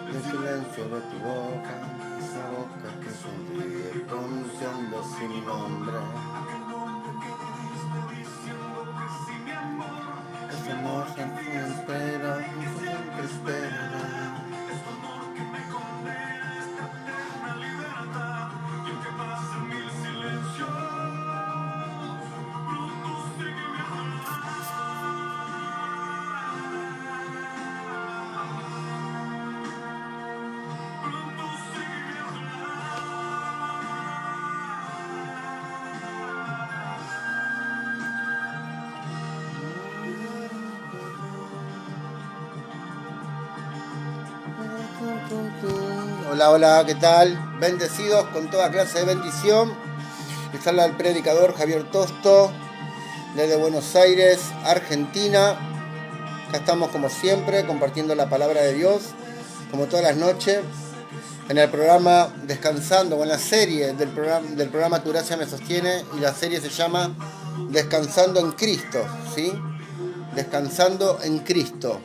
El silencio de tu boca, esa boca que sonríe pronunciando sin nombre. Ese amor siempre espera, siempre esperará. Hola, hola, ¿qué tal? Bendecidos con toda clase de bendición. Les habla el predicador Javier Tosto, desde Buenos Aires, Argentina. Acá estamos como siempre, compartiendo la palabra de Dios, como todas las noches, en el programa Descansando, o en la serie del programa Tu Gracia Me Sostiene, y la serie se llama Descansando en Cristo, ¿sí? Descansando en Cristo.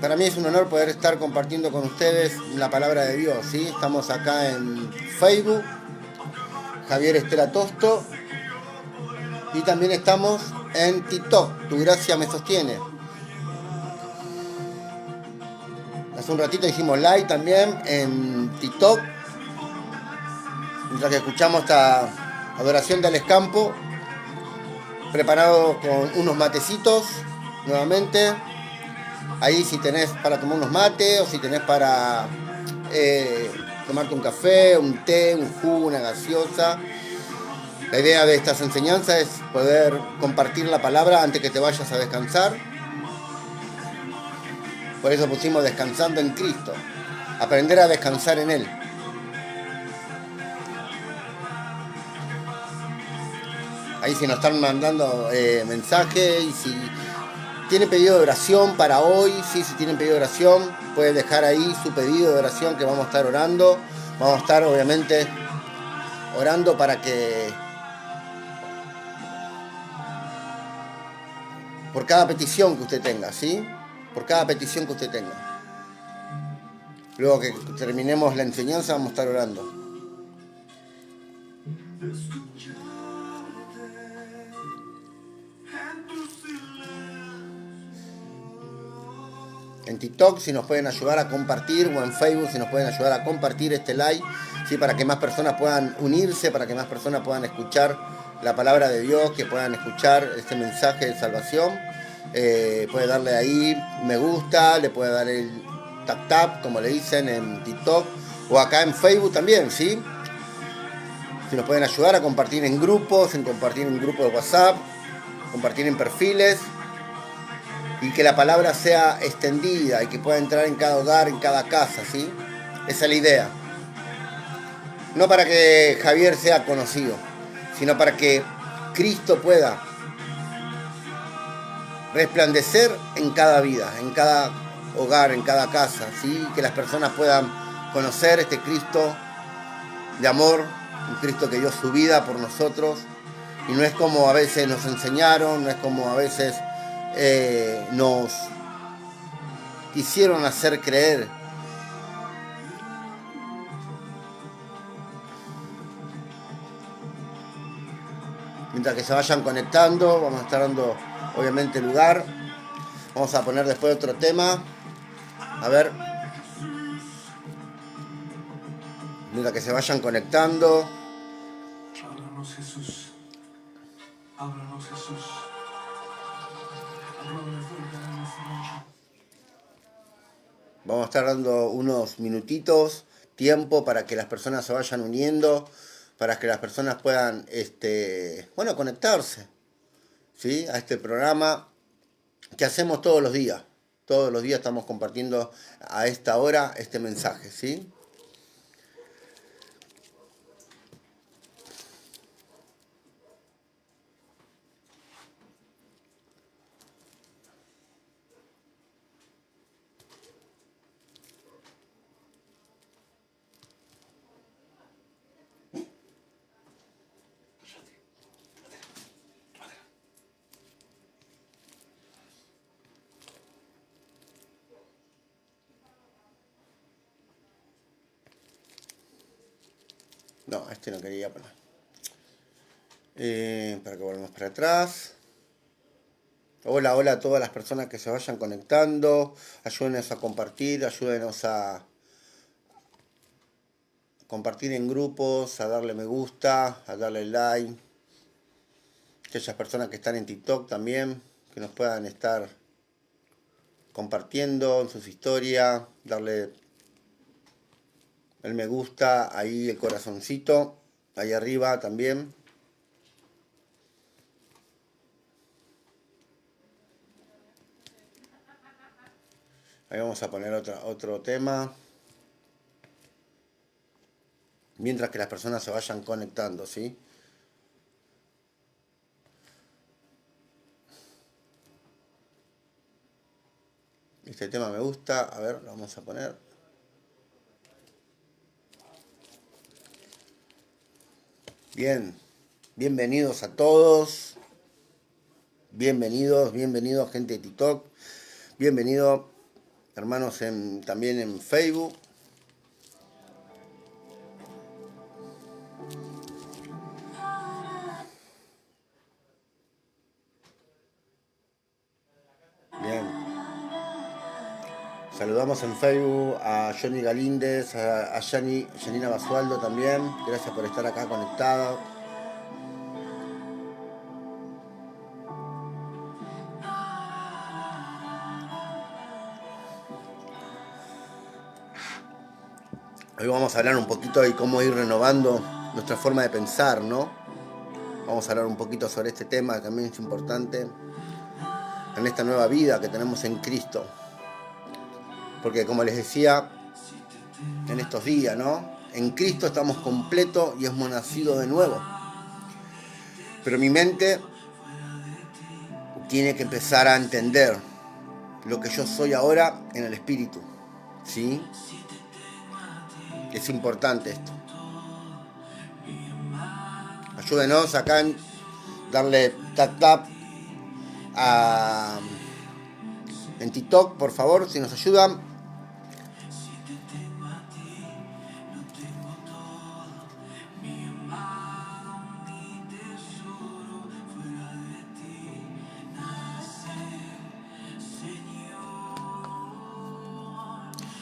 Para mí es un honor poder estar compartiendo con ustedes la palabra de Dios, ¿sí? Estamos acá en Facebook, Javier Estela Tosto, y también estamos en TikTok, Tu Gracia Me Sostiene. Hace un ratito hicimos live también en TikTok, mientras que escuchamos esta adoración del escampo, preparado con unos matecitos, nuevamente. Ahí si tenés para tomar unos mates, o si tenés para tomarte un café, un té, un jugo, una gaseosa. La idea de estas enseñanzas es poder compartir la palabra antes que te vayas a descansar. Por eso pusimos Descansando en Cristo. Aprender a descansar en Él. Ahí si nos están mandando mensajes, y si tienen pedido de oración para hoy, sí, si tienen pedido de oración, pueden dejar ahí su pedido de oración, que vamos a estar orando. Vamos a estar obviamente orando para que, por cada petición que usted tenga, ¿sí? Por cada petición que usted tenga. Luego que terminemos la enseñanza vamos a estar orando. En TikTok si nos pueden ayudar a compartir, o en Facebook si nos pueden ayudar a compartir este live, ¿sí? Para que más personas puedan unirse, para que más personas puedan escuchar la palabra de Dios, que puedan escuchar este mensaje de salvación. Puede darle ahí me gusta, le puede dar el tap, como le dicen en TikTok, o acá en Facebook también, ¿sí? Si nos pueden ayudar a compartir en grupos, en compartir en grupos de WhatsApp, compartir en perfiles, y que la palabra sea extendida y que pueda entrar en cada hogar, en cada casa, ¿sí? Esa es la idea. No para que Javier sea conocido, sino para que Cristo pueda resplandecer en cada vida, en cada hogar, en cada casa, ¿sí? Que las personas puedan conocer este Cristo de amor, un Cristo que dio su vida por nosotros, y no es como a veces nos enseñaron, no es como a veces nos quisieron hacer creer. Mientras que se vayan conectando, vamos a estar dando obviamente lugar. Vamos a poner después otro tema. A ver. Mientras que se vayan conectando. Háblanos, Jesús. Háblanos, Jesús. Háblanos, Vamos a estar dando unos minutitos, tiempo para que las personas se vayan uniendo, para que las personas puedan, bueno, conectarse, ¿sí? A este programa que hacemos todos los días. Todos los días estamos compartiendo a esta hora este mensaje, ¿sí? No, no quería poner. Para que volvamos para atrás. Hola, hola a todas las personas que se vayan conectando. Ayúdenos a compartir, ayúdenos a compartir en grupos, a darle me gusta, a darle like. Aquellas personas que están en TikTok también, que nos puedan estar compartiendo en sus historias, darle el me gusta, ahí el corazoncito, ahí arriba también. Ahí vamos a poner otro tema. Mientras que las personas se vayan conectando, ¿sí? Este tema me gusta. A ver, lo vamos a poner. Bien. Bienvenidos a todos. Bienvenidos gente de TikTok. Bienvenidos hermanos también en Facebook. Bien. Saludamos en Facebook a Johnny Galíndez, a Janina Basualdo también. Gracias por estar acá conectados. Hoy vamos a hablar un poquito de cómo ir renovando nuestra forma de pensar, ¿no? Vamos a hablar un poquito sobre este tema que también es importante en esta nueva vida que tenemos en Cristo. Porque como les decía en estos días, ¿no? En Cristo estamos completos y hemos nacido de nuevo. Pero mi mente tiene que empezar a entender lo que yo soy ahora en el Espíritu, ¿sí? Es importante esto. Ayúdenos acá en darle tap en TikTok, por favor, si nos ayudan.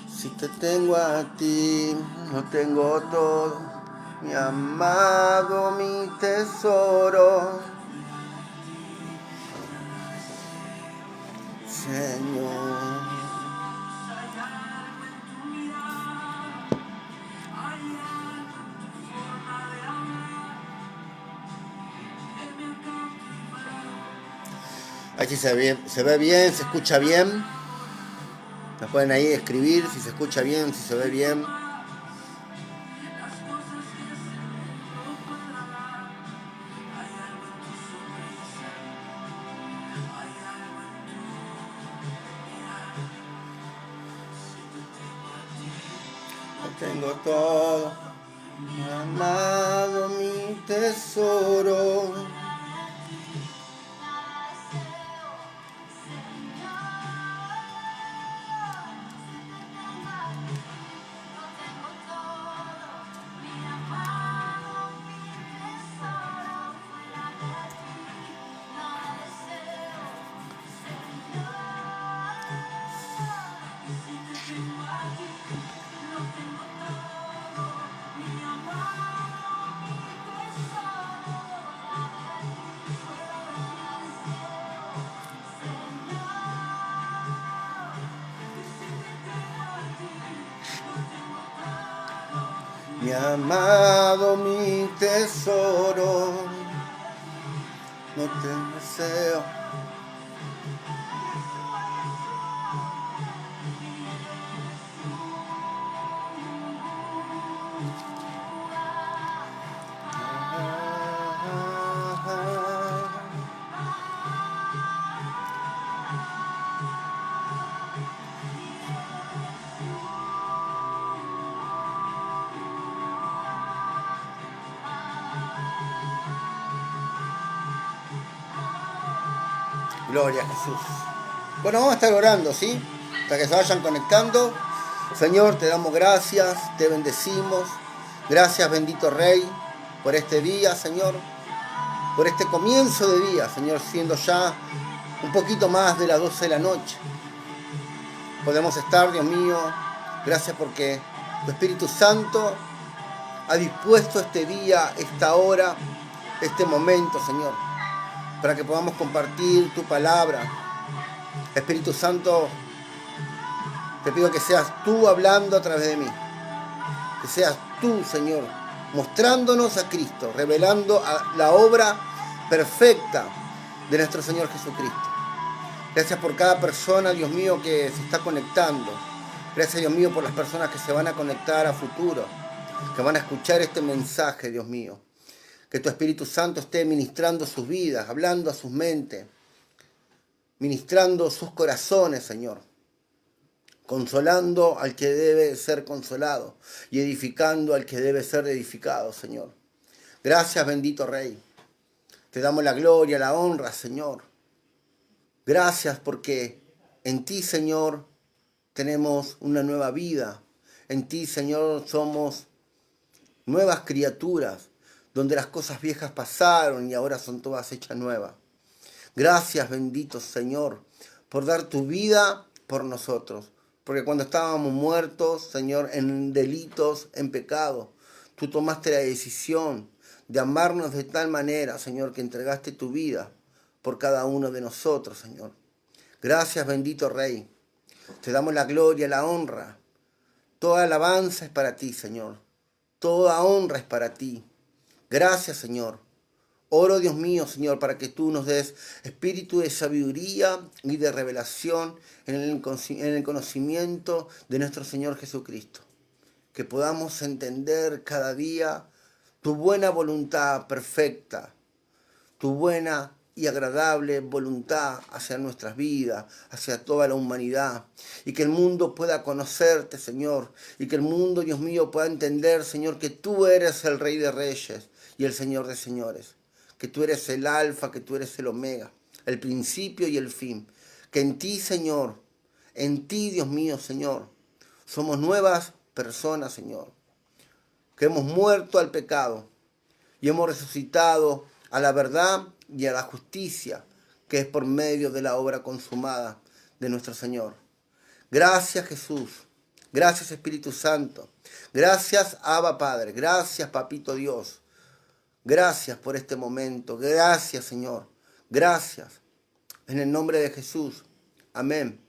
Si te tengo a ti, lo tengo todo, mi amado, mi tesoro, Señor. Aquí se ve bien, se escucha bien. Nos pueden ahí escribir si se escucha bien, si se ve bien. Lo tengo todo, mi amado, mi tesoro. mi amado, mi tesoro. No te deseo. Gloria a Jesús. Bueno, vamos a estar orando, ¿sí? Hasta que se vayan conectando. Señor, te damos gracias, te bendecimos. Gracias, bendito Rey, por este día, Señor. Por este comienzo de día, Señor, siendo ya un poquito más de las 12 de la noche. Podemos estar, Dios mío. Gracias porque tu Espíritu Santo ha dispuesto este día, esta hora, este momento, Señor, para que podamos compartir tu palabra. Espíritu Santo, te pido que seas tú hablando a través de mí. Que seas tú, Señor, mostrándonos a Cristo, revelando la obra perfecta de nuestro Señor Jesucristo. Gracias por cada persona, Dios mío, que se está conectando. Gracias, Dios mío, por las personas que se van a conectar a futuro, que van a escuchar este mensaje, Dios mío. Que tu Espíritu Santo esté ministrando sus vidas, hablando a sus mentes, ministrando sus corazones, Señor. Consolando al que debe ser consolado y edificando al que debe ser edificado, Señor. Gracias, bendito Rey. Te damos la gloria, la honra, Señor. Gracias porque en ti, Señor, tenemos una nueva vida. En ti, Señor, somos nuevas criaturas, donde las cosas viejas pasaron y ahora son todas hechas nuevas. Gracias, bendito Señor, por dar tu vida por nosotros. Porque cuando estábamos muertos, Señor, en delitos, en pecado, tú tomaste la decisión de amarnos de tal manera, Señor, que entregaste tu vida por cada uno de nosotros, Señor. Gracias, bendito Rey. Te damos la gloria, la honra. Toda alabanza es para ti, Señor. Toda honra es para ti. Gracias, Señor. Oro, Dios mío, Señor, para que tú nos des espíritu de sabiduría y de revelación en el conocimiento de nuestro Señor Jesucristo. Que podamos entender cada día tu buena voluntad perfecta, tu buena y agradable voluntad hacia nuestras vidas, hacia toda la humanidad. Y que el mundo pueda conocerte, Señor. Y que el mundo, Dios mío, pueda entender, Señor, que tú eres el Rey de Reyes y el Señor de Señores. Que tú eres el alfa, que tú eres el omega, el principio y el fin. Que en ti, Señor, en ti, Dios mío, Señor, somos nuevas personas, Señor. Que hemos muerto al pecado y hemos resucitado a la verdad y a la justicia, que es por medio de la obra consumada de nuestro Señor. Gracias, Jesús. Gracias, Espíritu Santo. Gracias, Abba Padre. Gracias, Papito Dios. Gracias por este momento. Gracias, Señor. Gracias. En el nombre de Jesús. Amén.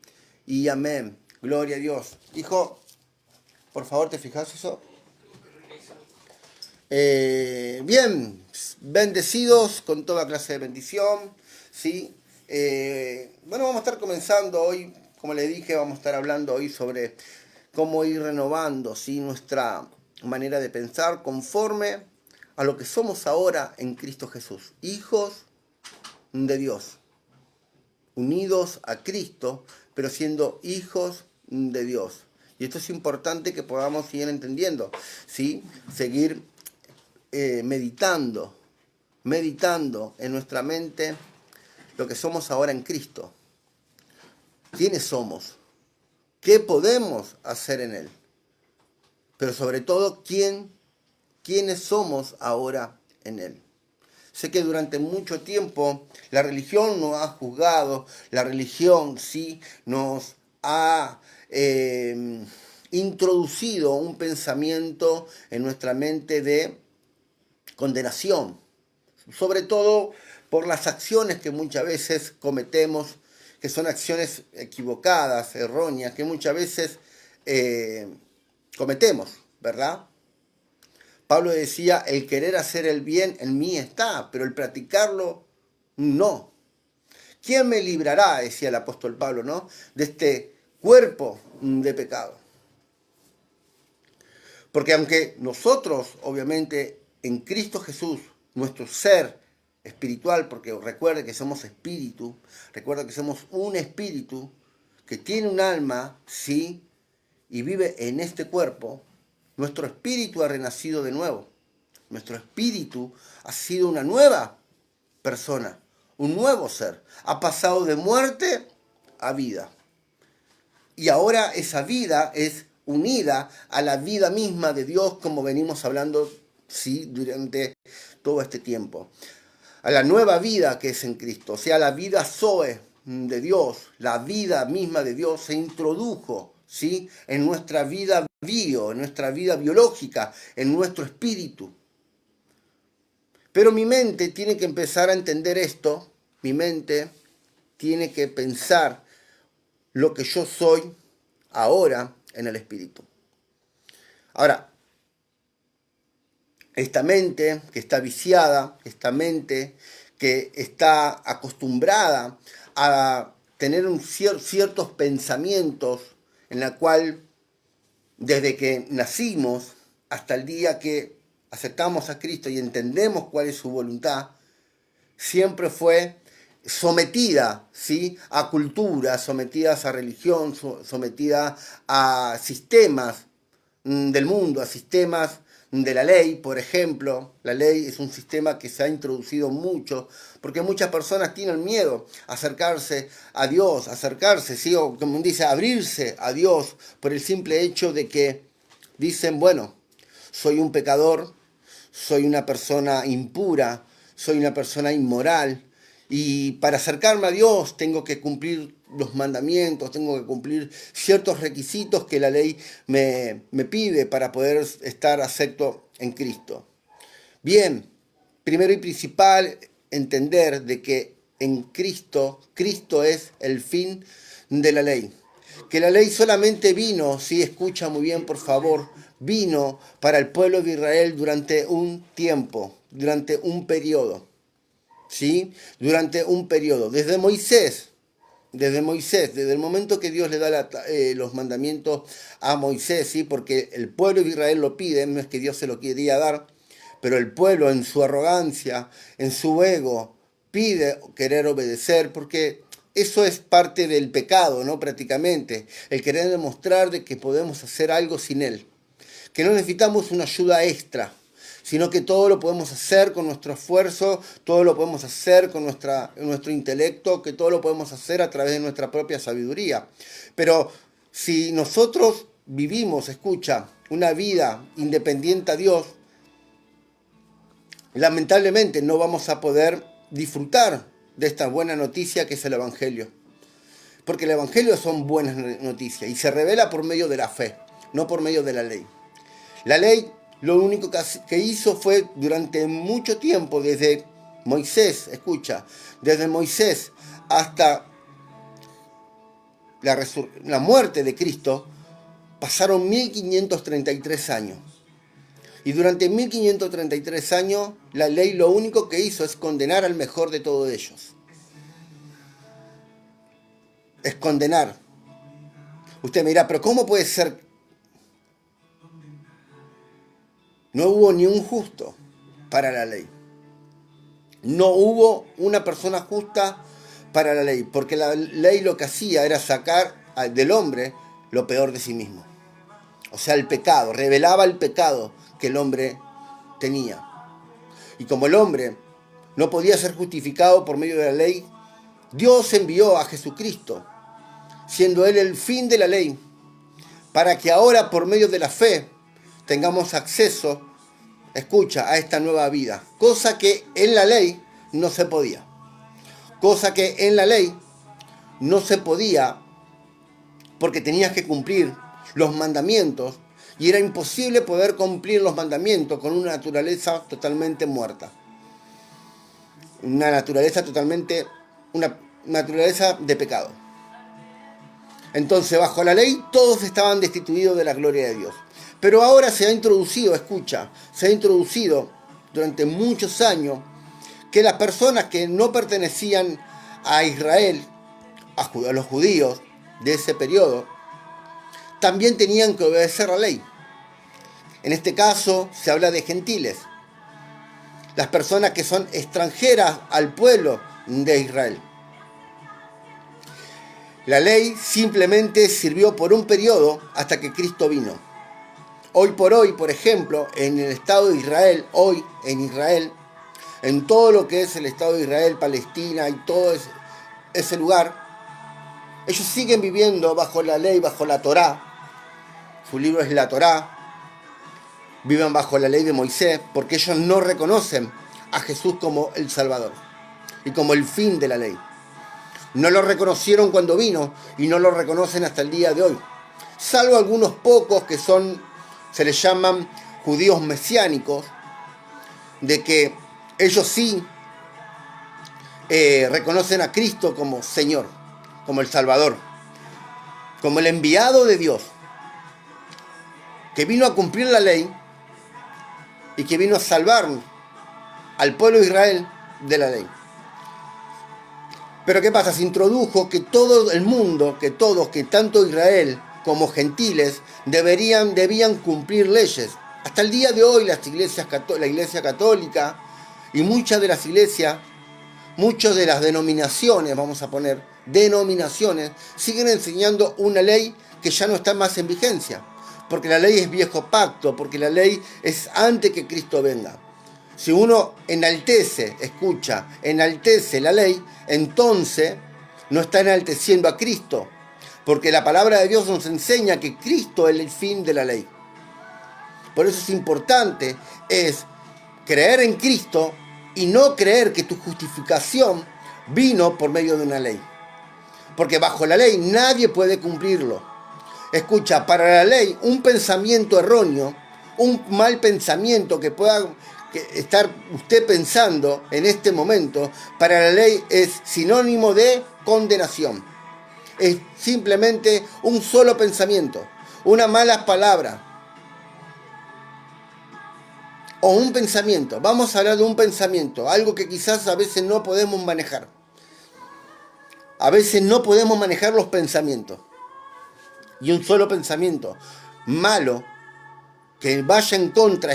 Y amén. Gloria a Dios. Hijo, por favor, ¿te fijas eso? Bien. Bendecidos con toda clase de bendición. ¿Sí? Bueno, vamos a estar comenzando hoy. Como le dije, vamos a estar hablando hoy sobre cómo ir renovando, ¿sí?, nuestra manera de pensar conforme a lo que somos ahora en Cristo Jesús, hijos de Dios, unidos a Cristo, pero siendo hijos de Dios. Y esto es importante que podamos seguir entendiendo, ¿sí? Seguir meditando en nuestra mente lo que somos ahora en Cristo. ¿Quiénes somos? ¿Qué podemos hacer en Él? Pero sobre todo, ¿quiénes somos ahora en Él? Sé que durante mucho tiempo la religión nos ha juzgado, la religión sí nos ha introducido un pensamiento en nuestra mente de condenación, sobre todo por las acciones que muchas veces cometemos, que son acciones equivocadas, erróneas, que muchas veces cometemos, ¿verdad? Pablo decía, el querer hacer el bien en mí está, pero el practicarlo no. ¿Quién me librará, decía el apóstol Pablo, ¿no?, de este cuerpo de pecado? Porque aunque nosotros, obviamente, en Cristo Jesús, nuestro ser espiritual, porque recuerde que somos espíritu, recuerda que somos un espíritu que tiene un alma, sí, y vive en este cuerpo, nuestro espíritu ha renacido de nuevo. Nuestro espíritu ha sido una nueva persona, un nuevo ser. Ha pasado de muerte a vida. Y ahora esa vida es unida a la vida misma de Dios, como venimos hablando, sí, durante todo este tiempo. A la nueva vida que es en Cristo, o sea, la vida Zoe de Dios, la vida misma de Dios se introdujo, ¿sí?, en nuestra vida bio, en nuestra vida biológica, en nuestro espíritu. Pero mi mente tiene que empezar a entender esto, mi mente tiene que pensar lo que yo soy ahora en el espíritu. Ahora, esta mente que está viciada, esta mente que está acostumbrada a tener ciertos pensamientos en la cual desde que nacimos hasta el día que aceptamos a Cristo y entendemos cuál es su voluntad, siempre fue sometida, ¿sí?, a culturas, sometidas a religión, sometida a sistemas del mundo, a sistemas de la ley, por ejemplo. La ley es un sistema que se ha introducido mucho, porque muchas personas tienen miedo a acercarse a Dios, acercarse, ¿sí?, o como dice, abrirse a Dios, por el simple hecho de que dicen, bueno, soy un pecador, soy una persona impura, soy una persona inmoral, y para acercarme a Dios tengo que cumplir los mandamientos, tengo que cumplir ciertos requisitos que la ley me pide para poder estar acepto en Cristo. Bien, primero y principal, entender de que en Cristo, Cristo es el fin de la ley. Que la ley solamente vino, si escucha muy bien por favor, vino para el pueblo de Israel durante un tiempo, durante un periodo. ¿Sí? Durante un periodo, desde Moisés, desde el momento que Dios le da los mandamientos a Moisés, ¿sí?, porque el pueblo de Israel lo pide, no es que Dios se lo quería dar, pero el pueblo en su arrogancia, en su ego, pide querer obedecer, porque eso es parte del pecado, ¿no?, prácticamente, el querer demostrar de que podemos hacer algo sin Él, que no necesitamos una ayuda extra, sino que todo lo podemos hacer con nuestro esfuerzo, todo lo podemos hacer con nuestro intelecto, que todo lo podemos hacer a través de nuestra propia sabiduría. Pero si nosotros vivimos, escucha, una vida independiente a Dios, lamentablemente no vamos a poder disfrutar de esta buena noticia que es el Evangelio. Porque el Evangelio son buenas noticias y se revela por medio de la fe, no por medio de la ley. La ley lo único que hizo fue durante mucho tiempo, desde Moisés, escucha, desde Moisés hasta la muerte de Cristo, pasaron 1533 años. Y durante 1533 años, la ley lo único que hizo es condenar al mejor de todos ellos. Es condenar. Usted me dirá, pero ¿cómo puede ser? No hubo ni un justo para la ley. No hubo una persona justa para la ley, porque la ley lo que hacía era sacar del hombre lo peor de sí mismo. O sea, el pecado, revelaba el pecado que el hombre tenía. Y como el hombre no podía ser justificado por medio de la ley, Dios envió a Jesucristo, siendo Él el fin de la ley, para que ahora por medio de la fe tengamos acceso, escucha, a esta nueva vida. Cosa que en la ley no se podía. Cosa que en la ley no se podía porque tenías que cumplir los mandamientos y era imposible poder cumplir los mandamientos con una naturaleza totalmente muerta. Una naturaleza de pecado. Entonces, bajo la ley, todos estaban destituidos de la gloria de Dios. Pero ahora se ha introducido, escucha, se ha introducido durante muchos años que las personas que no pertenecían a Israel, a los judíos de ese periodo, también tenían que obedecer la ley. En este caso se habla de gentiles, las personas que son extranjeras al pueblo de Israel. La ley simplemente sirvió por un periodo hasta que Cristo vino. Hoy por hoy, por ejemplo, en el Estado de Israel, hoy en Israel, en todo lo que es el Estado de Israel, Palestina y todo ese lugar, ellos siguen viviendo bajo la ley, bajo la Torá. Su libro es la Torá. Viven bajo la ley de Moisés porque ellos no reconocen a Jesús como el Salvador y como el fin de la ley. No lo reconocieron cuando vino y no lo reconocen hasta el día de hoy. Salvo algunos pocos que se les llaman judíos mesiánicos, de que ellos sí reconocen a Cristo como Señor, como el Salvador, como el enviado de Dios, que vino a cumplir la ley y que vino a salvar al pueblo de Israel de la ley. Pero ¿qué pasa? Se introdujo que todo el mundo, que tanto Israel como gentiles, debían cumplir leyes. Hasta el día de hoy la Iglesia Católica y muchas de las iglesias, muchas de las denominaciones, vamos a poner denominaciones, siguen enseñando una ley que ya no está más en vigencia. Porque la ley es viejo pacto, porque la ley es antes que Cristo venga. Si uno enaltece la ley, entonces no está enalteciendo a Cristo. Porque la palabra de Dios nos enseña que Cristo es el fin de la ley. Por eso es importante, es creer en Cristo y no creer que tu justificación vino por medio de una ley. Porque bajo la ley nadie puede cumplirlo. Escucha, para la ley, un pensamiento erróneo, un mal pensamiento que pueda estar usted pensando en este momento, para la ley es sinónimo de condenación. Es simplemente un solo pensamiento, una mala palabra o un pensamiento. Vamos a hablar de un pensamiento, algo que quizás a veces no podemos manejar. A veces no podemos manejar los pensamientos. Y un solo pensamiento malo que vaya en contra,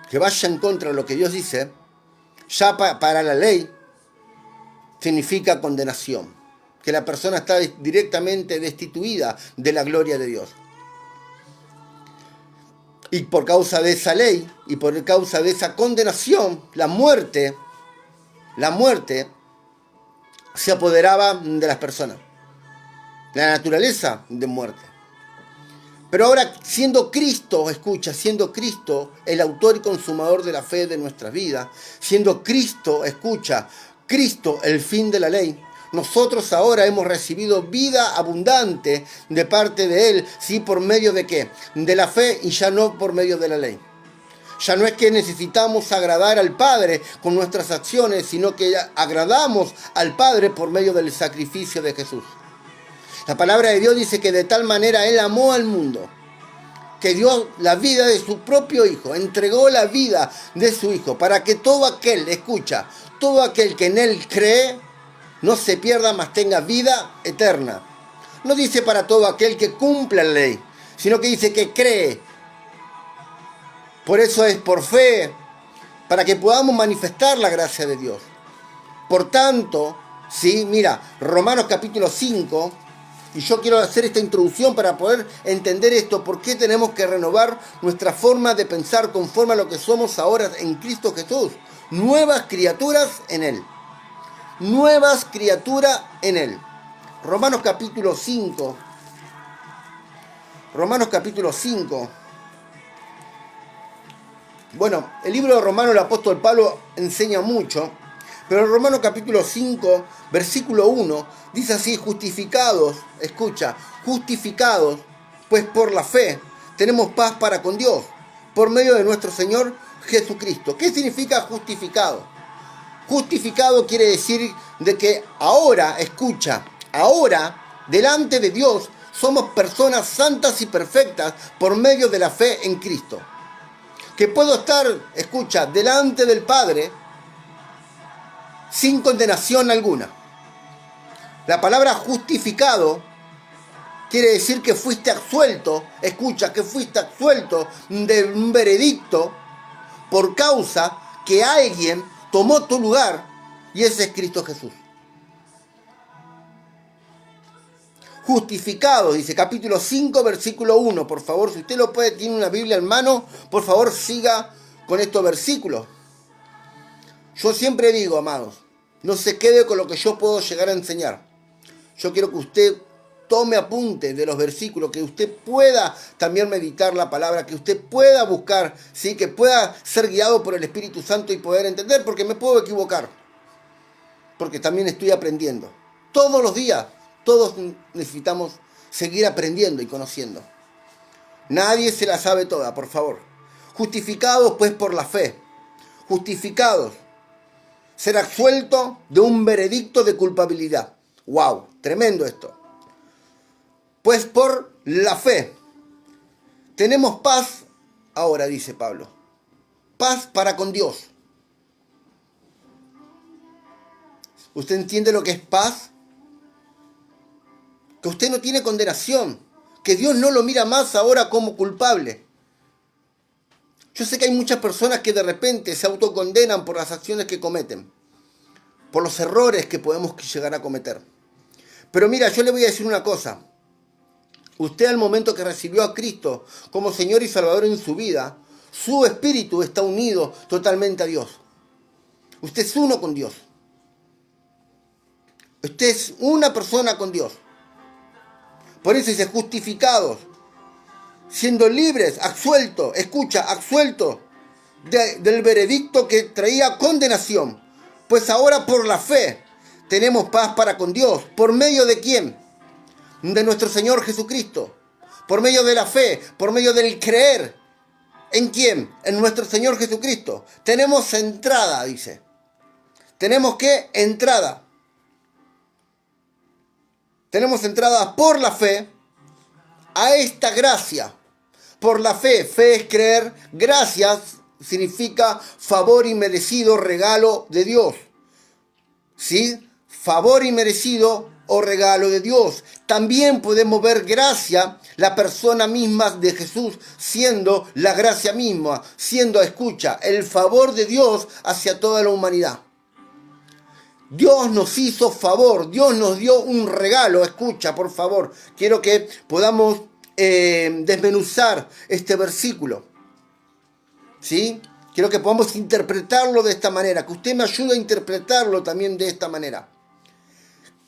que vaya en contra de lo que Dios dice, ya para la ley significa condenación, que la persona está directamente destituida de la gloria de Dios. Y por causa de esa ley y por causa de esa condenación, la muerte se apoderaba de las personas. La naturaleza de muerte. Pero ahora, siendo Cristo el autor y consumador de la fe de nuestras vidas, siendo Cristo el fin de la ley, nosotros ahora hemos recibido vida abundante de parte de Él, ¿sí? ¿Por medio de qué? De la fe y ya no por medio de la ley. Ya no es que necesitamos agradar al Padre con nuestras acciones, sino que agradamos al Padre por medio del sacrificio de Jesús. La palabra de Dios dice que de tal manera Él amó al mundo, que dio la vida de su propio Hijo, entregó la vida de su Hijo, para que todo aquel que en Él cree, no se pierda, mas tenga vida eterna. No dice para todo aquel que cumpla la ley, sino que dice que cree. Por eso es por fe, para que podamos manifestar la gracia de Dios. Por tanto, ¿sí? Mira, Romanos capítulo 5, y yo quiero hacer esta introducción para poder entender esto, por qué tenemos que renovar nuestra forma de pensar conforme a lo que somos ahora en Cristo Jesús. Nuevas criaturas en Él. Nuevas criaturas en Él. Romanos capítulo 5. Bueno, el libro de Romanos, el apóstol Pablo enseña mucho, pero en Romanos capítulo 5, versículo 1, dice así: justificados, justificados, pues por la fe tenemos paz para con Dios, por medio de nuestro Señor Jesucristo. ¿Qué significa justificado? Justificado quiere decir de que ahora, ahora, delante de Dios, somos personas santas y perfectas por medio de la fe en Cristo. Que puedo estar, escucha, delante del Padre sin condenación alguna. La palabra justificado quiere decir que fuiste absuelto, escucha, que fuiste absuelto de un veredicto por causa que alguien tomó tu lugar, y ese es Cristo Jesús. Justificado, dice capítulo 5, versículo 1. Por favor, si usted lo puede, tiene una Biblia en mano, por favor siga con estos versículos. Yo siempre digo, amados, no se quede con lo que yo puedo llegar a enseñar. Yo quiero que usted tome apunte de los versículos, que usted pueda también meditar la palabra, que usted pueda buscar, ¿sí? Que pueda ser guiado por el Espíritu Santo y poder entender, porque me puedo equivocar, porque también estoy aprendiendo. Todos los días, todos necesitamos seguir aprendiendo y conociendo. Nadie se la sabe toda, por favor. Justificados pues por la fe. Justificados. Ser absuelto de un veredicto de culpabilidad. ¡Wow! Tremendo esto. Pues por la fe tenemos paz ahora, dice Pablo. Paz para con Dios. ¿Usted entiende lo que es paz? Que usted no tiene condenación. Que Dios no lo mira más ahora como culpable. Yo sé que hay muchas personas que de repente se autocondenan por las acciones que cometen. Por los errores que podemos llegar a cometer. Pero mira, yo le voy a decir una cosa. Usted al momento que recibió a Cristo como Señor y Salvador en su vida, su espíritu está unido totalmente a Dios. Usted es uno con Dios. Usted es una persona con Dios. Por eso dice justificados, siendo libres, absueltos, escucha, absueltos del veredicto que traía condenación. Pues ahora por la fe tenemos paz para con Dios. ¿Por medio de quién? De nuestro Señor Jesucristo. Por medio de la fe, por medio del creer. ¿En quién? En nuestro Señor Jesucristo. Tenemos entrada, dice. ¿Tenemos qué? Entrada. Tenemos entrada por la fe a esta gracia. Por la fe. Fe es creer. Gracias significa favor inmerecido, regalo de Dios. ¿Sí? Favor inmerecido o regalo de Dios. También podemos ver gracia, la persona misma de Jesús, siendo la gracia misma, siendo, escucha, el favor de Dios hacia toda la humanidad. Dios nos hizo favor, Dios nos dio un regalo. Escucha, por favor, quiero que podamos desmenuzar este versículo. ¿Sí? Quiero que podamos interpretarlo de esta manera, que usted me ayude a interpretarlo también de esta manera.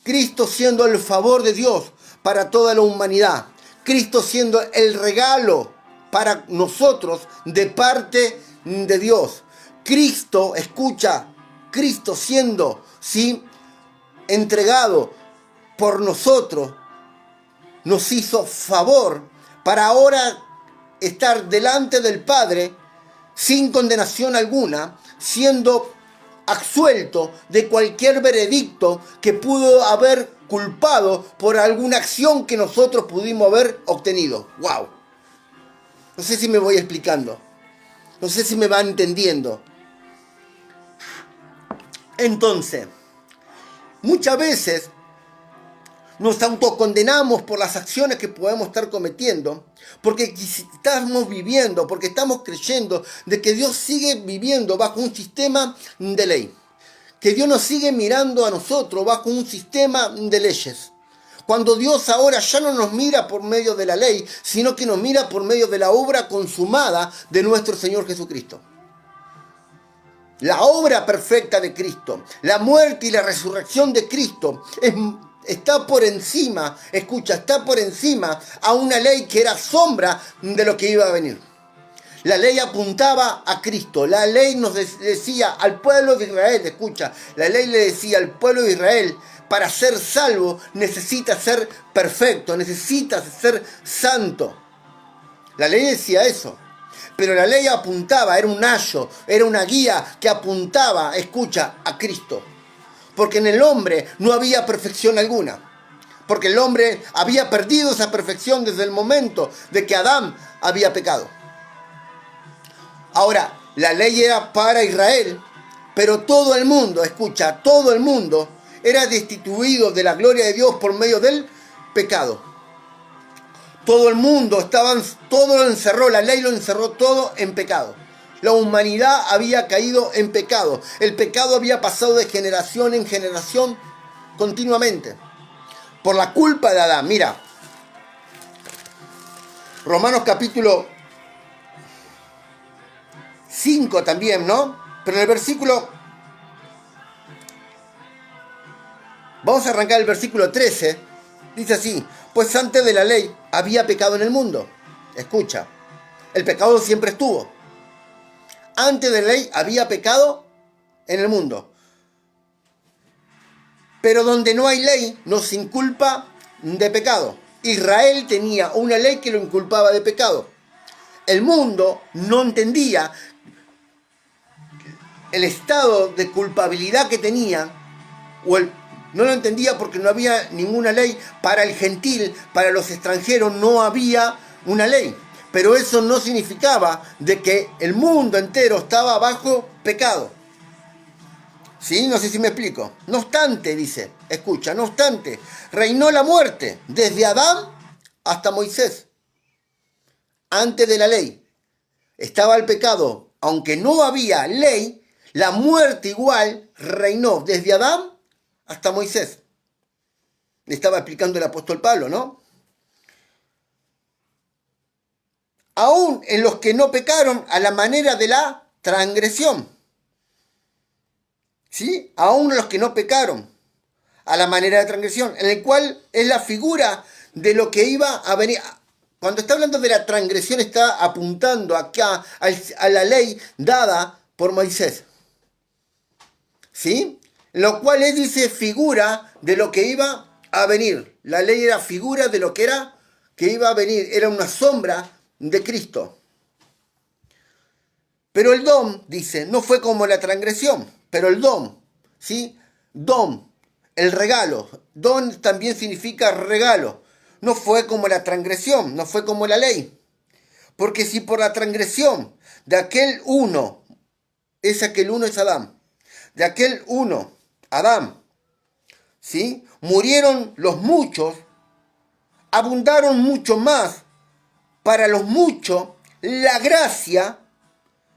Cristo siendo el favor de Dios para toda la humanidad. Cristo siendo el regalo para nosotros de parte de Dios. Cristo, escucha, Cristo siendo, ¿sí?, entregado por nosotros, nos hizo favor para ahora estar delante del Padre sin condenación alguna, siendo absuelto de cualquier veredicto que pudo haber culpado por alguna acción que nosotros pudimos haber obtenido. ¡Wow! No sé si me voy explicando. No sé si me van entendiendo. Entonces, muchas veces nos autocondenamos por las acciones que podemos estar cometiendo, porque estamos viviendo, porque estamos creyendo de que Dios sigue viviendo bajo un sistema de ley, que Dios nos sigue mirando a nosotros bajo un sistema de leyes, cuando Dios ahora ya no nos mira por medio de la ley, sino que nos mira por medio de la obra consumada de nuestro Señor Jesucristo. La obra perfecta de Cristo, la muerte y la resurrección de Cristo está por encima, escucha, está por encima a una ley que era sombra de lo que iba a venir. La ley apuntaba a Cristo, la ley nos decía al pueblo de Israel, escucha, la ley le decía al pueblo de Israel, para ser salvo necesita ser perfecto, necesita ser santo. La ley decía eso. Pero la ley apuntaba, era un ayo, era una guía que apuntaba, escucha, a Cristo. Porque en el hombre no había perfección alguna. porque el hombre había perdido esa perfección desde el momento de que Adán había pecado. Ahora, la ley era para Israel, pero todo el mundo, escucha, todo el mundo era destituido de la gloria de Dios por medio del pecado. Todo el mundo todo lo encerró, la ley lo encerró todo en pecado. La humanidad había caído en pecado. El pecado había pasado de generación en generación continuamente. Por la culpa de Adán. Mira, Romanos capítulo 5 también, ¿no? Pero en el versículo... Vamos a arrancar el versículo 13. Dice así: pues antes de la ley había pecado en el mundo. Escucha, el pecado siempre estuvo. Antes de la ley había pecado en el mundo. Pero donde no hay ley, no se inculpa de pecado. Israel tenía una ley que lo inculpaba de pecado. El mundo no entendía el estado de culpabilidad que tenía, no lo entendía porque no había ninguna ley. Para el gentil, para los extranjeros, no había una ley. Pero eso no significaba de que el mundo entero estaba bajo pecado. ¿Sí? No sé si me explico. No obstante, dice, escucha, no obstante, reinó la muerte desde Adán hasta Moisés. Antes de la ley estaba el pecado. Aunque no había ley, la muerte igual reinó desde Adán hasta Moisés. Le estaba explicando el apóstol Pablo, ¿no? Aún en los que no pecaron a la manera de la transgresión. ¿Sí? Aún en los que no pecaron a la manera de transgresión, en el cual es la figura de lo que iba a venir. Cuando está hablando de la transgresión, está apuntando acá a la ley dada por Moisés. ¿Sí? Lo cual él dice figura de lo que iba a venir. La ley era figura de lo que iba a venir. Era una sombra de Cristo. Pero el don, dice, no fue como la transgresión, pero el don, ¿sí? Don, el regalo. Don también significa regalo. No fue como la transgresión, no fue como la ley. Porque si por la transgresión de aquel uno es Adán, de aquel uno, Adán, ¿sí? Murieron los muchos, abundaron mucho más para los muchos la gracia,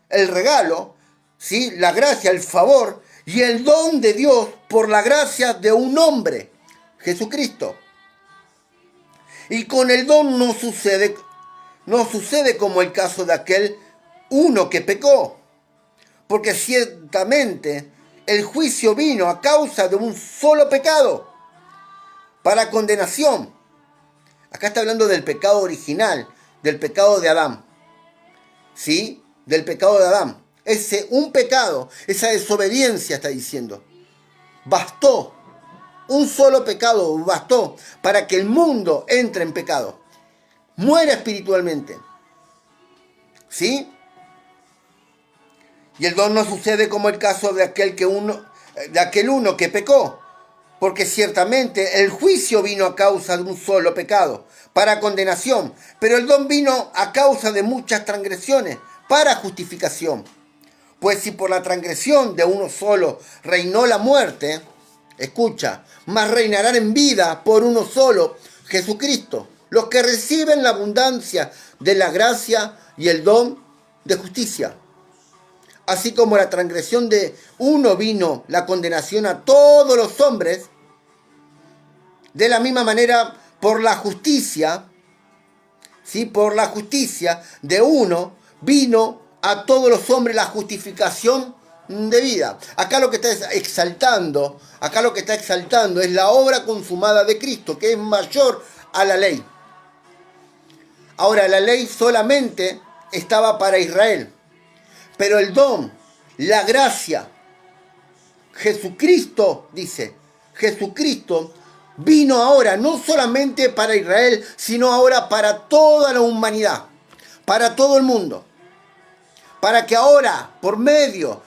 el regalo, ¿sí? La gracia, el favor y el don de Dios por la gracia de un hombre, Jesucristo. Y con el don no sucede como el caso de aquel uno que pecó, porque ciertamente el juicio vino a causa de un solo pecado, para condenación. Acá está hablando del pecado original, del pecado de Adán. ¿Sí? Del pecado de Adán. Ese un pecado, esa desobediencia está diciendo. Bastó. Un solo pecado bastó para que el mundo entre en pecado. Muera espiritualmente. ¿Sí? Y el don no sucede como el caso de aquel uno que pecó. Porque ciertamente el juicio vino a causa de un solo pecado, para condenación. Pero el don vino a causa de muchas transgresiones, para justificación. Pues si por la transgresión de uno solo reinó la muerte, escucha, mas reinarán en vida por uno solo, Jesucristo, los que reciben la abundancia de la gracia y el don de justicia. Así como la transgresión de uno vino la condenación a todos los hombres, de la misma manera por la justicia, ¿sí? Por la justicia de uno vino a todos los hombres la justificación de vida. Acá lo que está exaltando es la obra consumada de Cristo, que es mayor a la ley. Ahora, la ley solamente estaba para Israel. Pero el don, la gracia, Jesucristo, dice, Jesucristo vino ahora no solamente para Israel, sino ahora para toda la humanidad, para todo el mundo. Para que ahora, por medio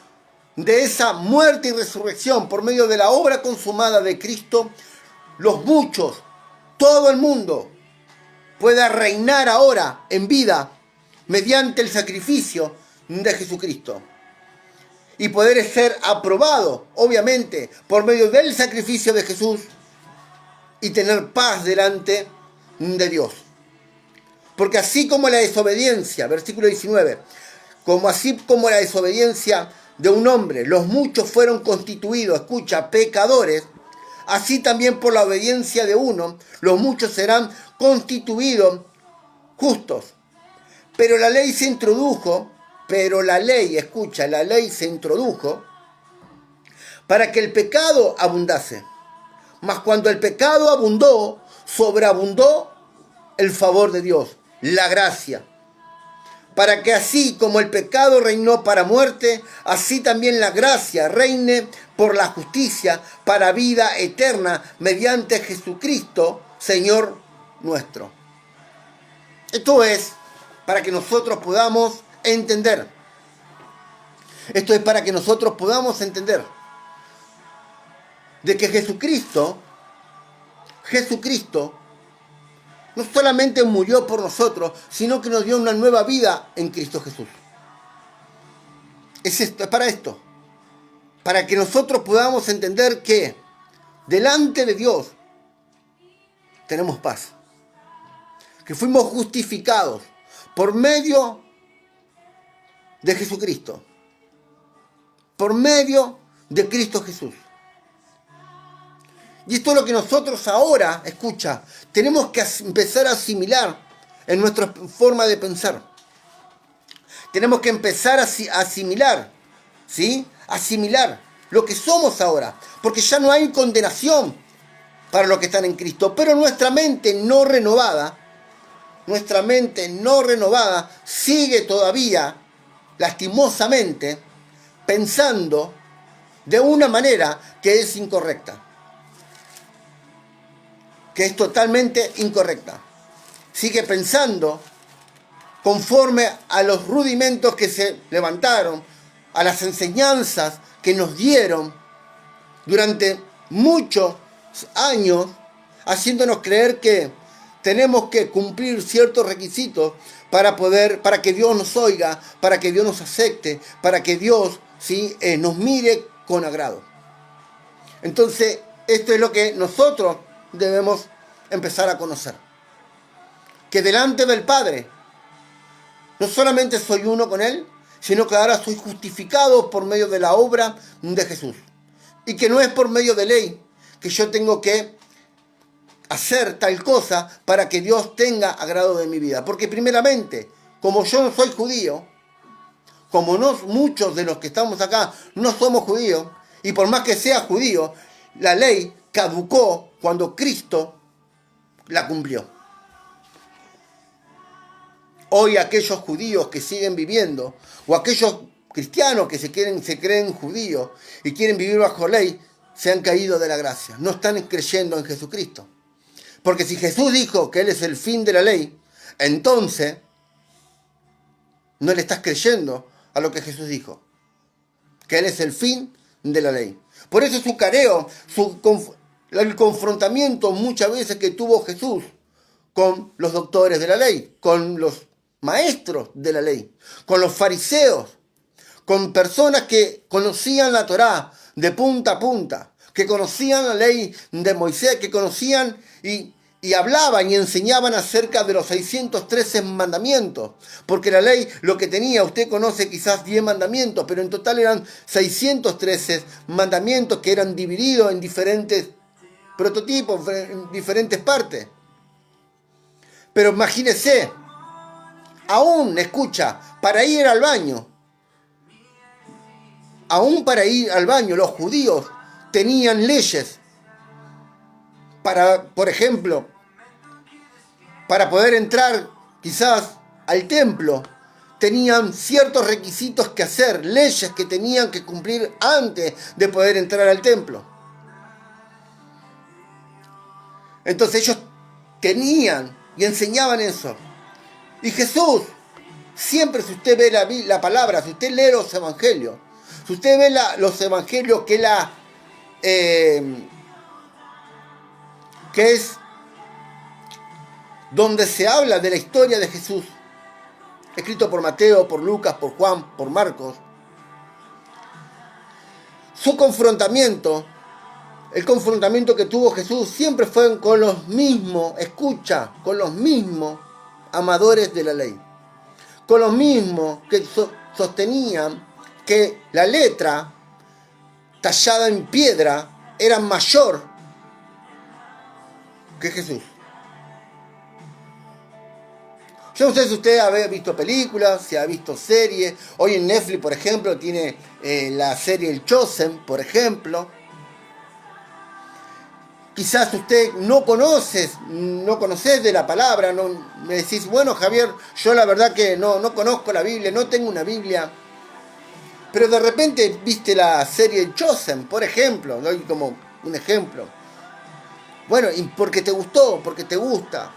de esa muerte y resurrección, por medio de la obra consumada de Cristo, los muchos todo el mundo pueda reinar ahora en vida mediante el sacrificio de Jesucristo. Y poder ser aprobado, obviamente, por medio del sacrificio de Jesús y tener paz delante de Dios. Porque así como la desobediencia, versículo 19, así como la desobediencia de un hombre, los muchos fueron constituidos, escucha, pecadores, así también por la obediencia de uno, los muchos serán constituidos justos. Pero la ley se introdujo, la ley se introdujo para que el pecado abundase. Mas cuando el pecado abundó, sobreabundó el favor de Dios, la gracia. Para que así como el pecado reinó para muerte, así también la gracia reine por la justicia para vida eterna mediante Jesucristo, Señor nuestro. Esto es para que nosotros podamos entender. Esto es para que nosotros podamos entender de que Jesucristo no solamente murió por nosotros, sino que nos dio una nueva vida en Cristo Jesús. Es para esto. Para que nosotros podamos entender que delante de Dios tenemos paz. Que fuimos justificados por medio de Jesucristo. Por medio de Cristo Jesús. Y esto es lo que nosotros ahora, escucha, tenemos que empezar a asimilar en nuestra forma de pensar. Tenemos que empezar a asimilar, ¿sí? Asimilar lo que somos ahora. Porque ya no hay condenación para los que están en Cristo. Pero nuestra mente no renovada sigue todavía, lastimosamente, pensando de una manera que es incorrecta. Que es totalmente incorrecta. Sigue pensando conforme a los rudimentos que se levantaron, a las enseñanzas que nos dieron durante muchos años, haciéndonos creer que tenemos que cumplir ciertos requisitos para que Dios nos oiga, para que Dios nos acepte, para que Dios nos mire con agrado. Entonces, esto es lo que nosotros debemos empezar a conocer. Que delante del Padre no solamente soy uno con Él, sino que ahora soy justificado por medio de la obra de Jesús. Y que no es por medio de ley que yo tengo que hacer tal cosa para que Dios tenga agrado de mi vida. Porque primeramente, como yo no soy judío, como no muchos de los que estamos acá no somos judíos, y por más que sea judío, la ley caducó cuando Cristo la cumplió. Hoy aquellos judíos que siguen viviendo, o aquellos cristianos que se creen judíos y quieren vivir bajo ley, se han caído de la gracia. No están creyendo en Jesucristo. Porque si Jesús dijo que Él es el fin de la ley, entonces no le estás creyendo a lo que Jesús dijo. Que Él es el fin de la ley. Por eso su careo, el confrontamiento muchas veces que tuvo Jesús con los doctores de la ley, con los maestros de la ley, con los fariseos, con personas que conocían la Torá de punta a punta, que conocían la ley de Moisés, que conocían y hablaban y enseñaban acerca de los 613 mandamientos. Porque la ley lo que tenía, usted conoce quizás 10 mandamientos, pero en total eran 613 mandamientos que eran divididos en diferentes prototipos, en diferentes partes. Pero imagínese, aún, escucha, para ir al baño, los judíos tenían leyes para, por ejemplo, para poder entrar quizás al templo, tenían ciertos requisitos que hacer, leyes que tenían que cumplir antes de poder entrar al templo. Entonces ellos tenían y enseñaban eso. Y Jesús, siempre si usted ve la palabra, si usted lee los evangelios, si usted ve los evangelios que es donde se habla de la historia de Jesús, escrito por Mateo, por Lucas, por Juan, por Marcos, su confrontamiento, el confrontamiento que tuvo Jesús siempre fue con los mismos, escucha, con los mismos amadores de la ley, con los mismos que sostenían que la letra tallada en piedra era mayor que Jesús. Yo no sé si usted ha visto películas, si ha visto series. Hoy en Netflix, por ejemplo, tiene la serie El Chosen, por ejemplo. Quizás usted no conoces de la palabra, no, me decís, bueno, Javier, yo la verdad que no conozco la Biblia, no tengo una Biblia. Pero de repente viste la serie El Chosen, por ejemplo, doy como un ejemplo. Bueno, y porque te gustó, porque te gusta.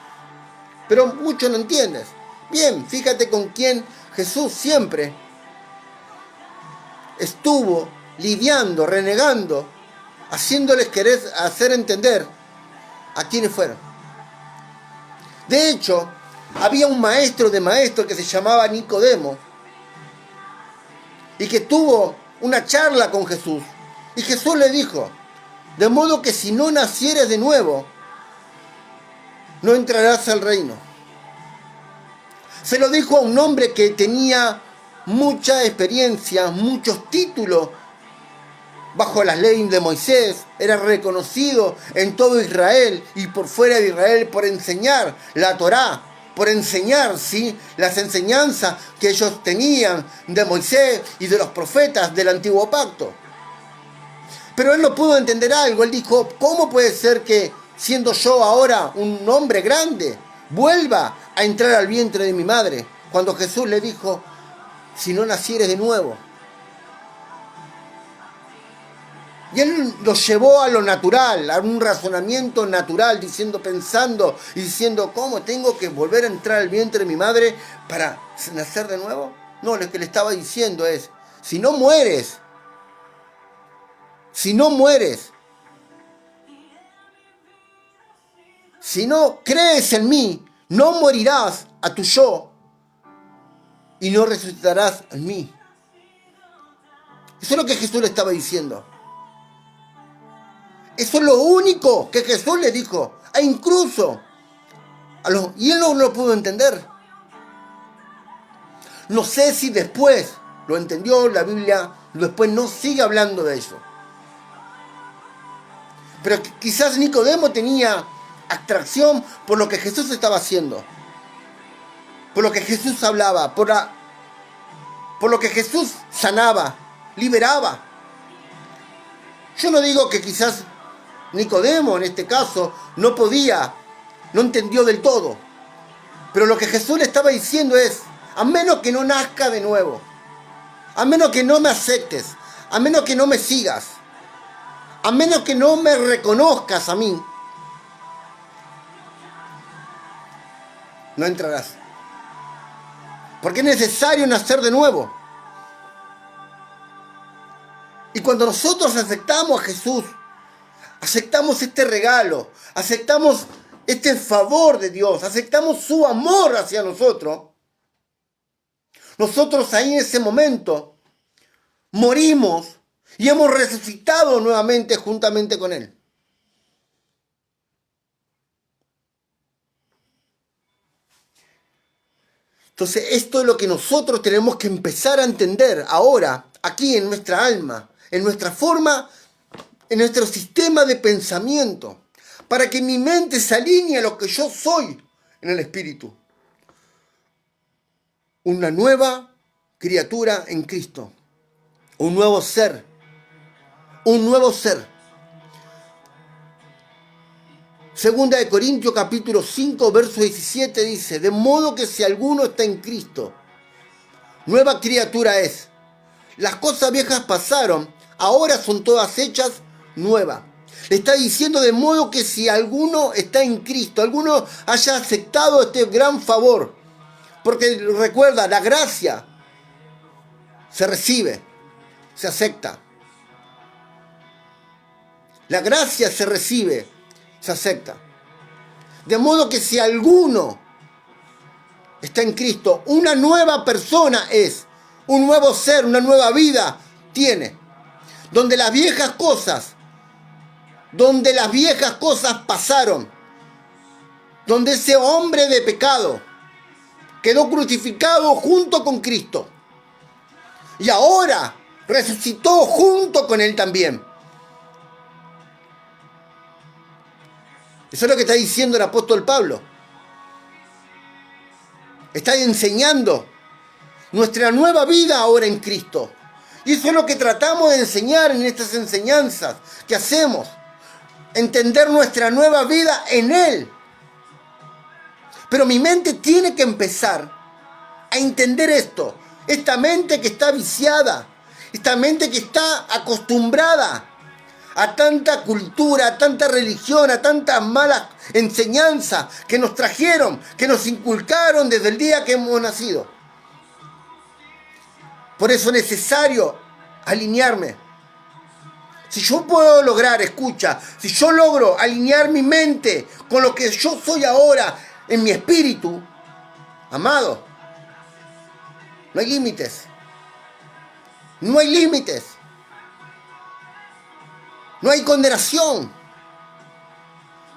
Pero mucho no entiendes. Bien, fíjate con quién Jesús siempre estuvo lidiando, renegando, haciéndoles querer hacer entender a quiénes fueron. De hecho, había un maestro de maestros que se llamaba Nicodemo y que tuvo una charla con Jesús. Y Jesús le dijo, de modo que si no nacieres de nuevo, no entrarás al reino. Se lo dijo a un hombre que tenía mucha experiencia, muchos títulos bajo las leyes de Moisés, era reconocido en todo Israel y por fuera de Israel por enseñar la Torá, por enseñar, ¿sí?, las enseñanzas que ellos tenían de Moisés y de los profetas del Antiguo Pacto. Pero él no pudo entender algo. Él dijo, ¿cómo puede ser que, siendo yo ahora un hombre grande, vuelva a entrar al vientre de mi madre? Cuando Jesús le dijo, si no nacieres de nuevo. Y él lo llevó a lo natural, a un razonamiento natural, pensando y diciendo, ¿cómo tengo que volver a entrar al vientre de mi madre para nacer de nuevo? No, lo que le estaba diciendo es, si no mueres, si no crees en mí, no morirás a tu yo y no resucitarás en mí. Eso es lo que Jesús le estaba diciendo. Eso es lo único que Jesús le dijo. E incluso, y él no lo pudo entender. No sé si después lo entendió, la Biblia después no sigue hablando de eso. Pero quizás Nicodemo tenía atracción por lo que Jesús estaba haciendo. Por lo que Jesús hablaba, por lo que Jesús sanaba, liberaba. Yo no digo que quizás Nicodemo, en este caso, no entendió del todo. Pero lo que Jesús le estaba diciendo es, a menos que no nazca de nuevo, a menos que no me aceptes, a menos que no me sigas, a menos que no me reconozcas a mí, no entrarás. Porque es necesario nacer de nuevo. Y cuando nosotros aceptamos a Jesús, aceptamos este regalo, aceptamos este favor de Dios, aceptamos su amor hacia nosotros, nosotros ahí en ese momento morimos y hemos resucitado nuevamente juntamente con Él. Entonces esto es lo que nosotros tenemos que empezar a entender ahora, aquí en nuestra alma, en nuestra forma, en nuestro sistema de pensamiento, para que mi mente se alinee a lo que yo soy en el Espíritu. Una nueva criatura en Cristo, un nuevo ser, un nuevo ser. Segunda de Corintios capítulo 5, verso 17 dice, de modo que si alguno está en Cristo, nueva criatura es. Las cosas viejas pasaron, ahora son todas hechas nuevas. Le está diciendo de modo que si alguno está en Cristo, alguno haya aceptado este gran favor, porque recuerda, la gracia se recibe, se acepta. La gracia se recibe, se acepta. De modo que si alguno está en Cristo, una nueva persona es, un nuevo ser, una nueva vida tiene. Donde las viejas cosas pasaron, donde ese hombre de pecado quedó crucificado junto con Cristo y ahora resucitó junto con él también. Eso es lo que está diciendo el apóstol Pablo. Está enseñando nuestra nueva vida ahora en Cristo. Y eso es lo que tratamos de enseñar en estas enseñanzas que hacemos. Entender nuestra nueva vida en Él. Pero mi mente tiene que empezar a entender esto. Esta mente que está viciada. Esta mente que está acostumbrada a tanta cultura, a tanta religión, a tantas malas enseñanzas que nos trajeron, que nos inculcaron desde el día que hemos nacido. Por eso es necesario alinearme. Si yo puedo lograr, escucha, si yo logro alinear mi mente con lo que yo soy ahora en mi espíritu, amado, no hay límites. No hay límites. No hay condenación.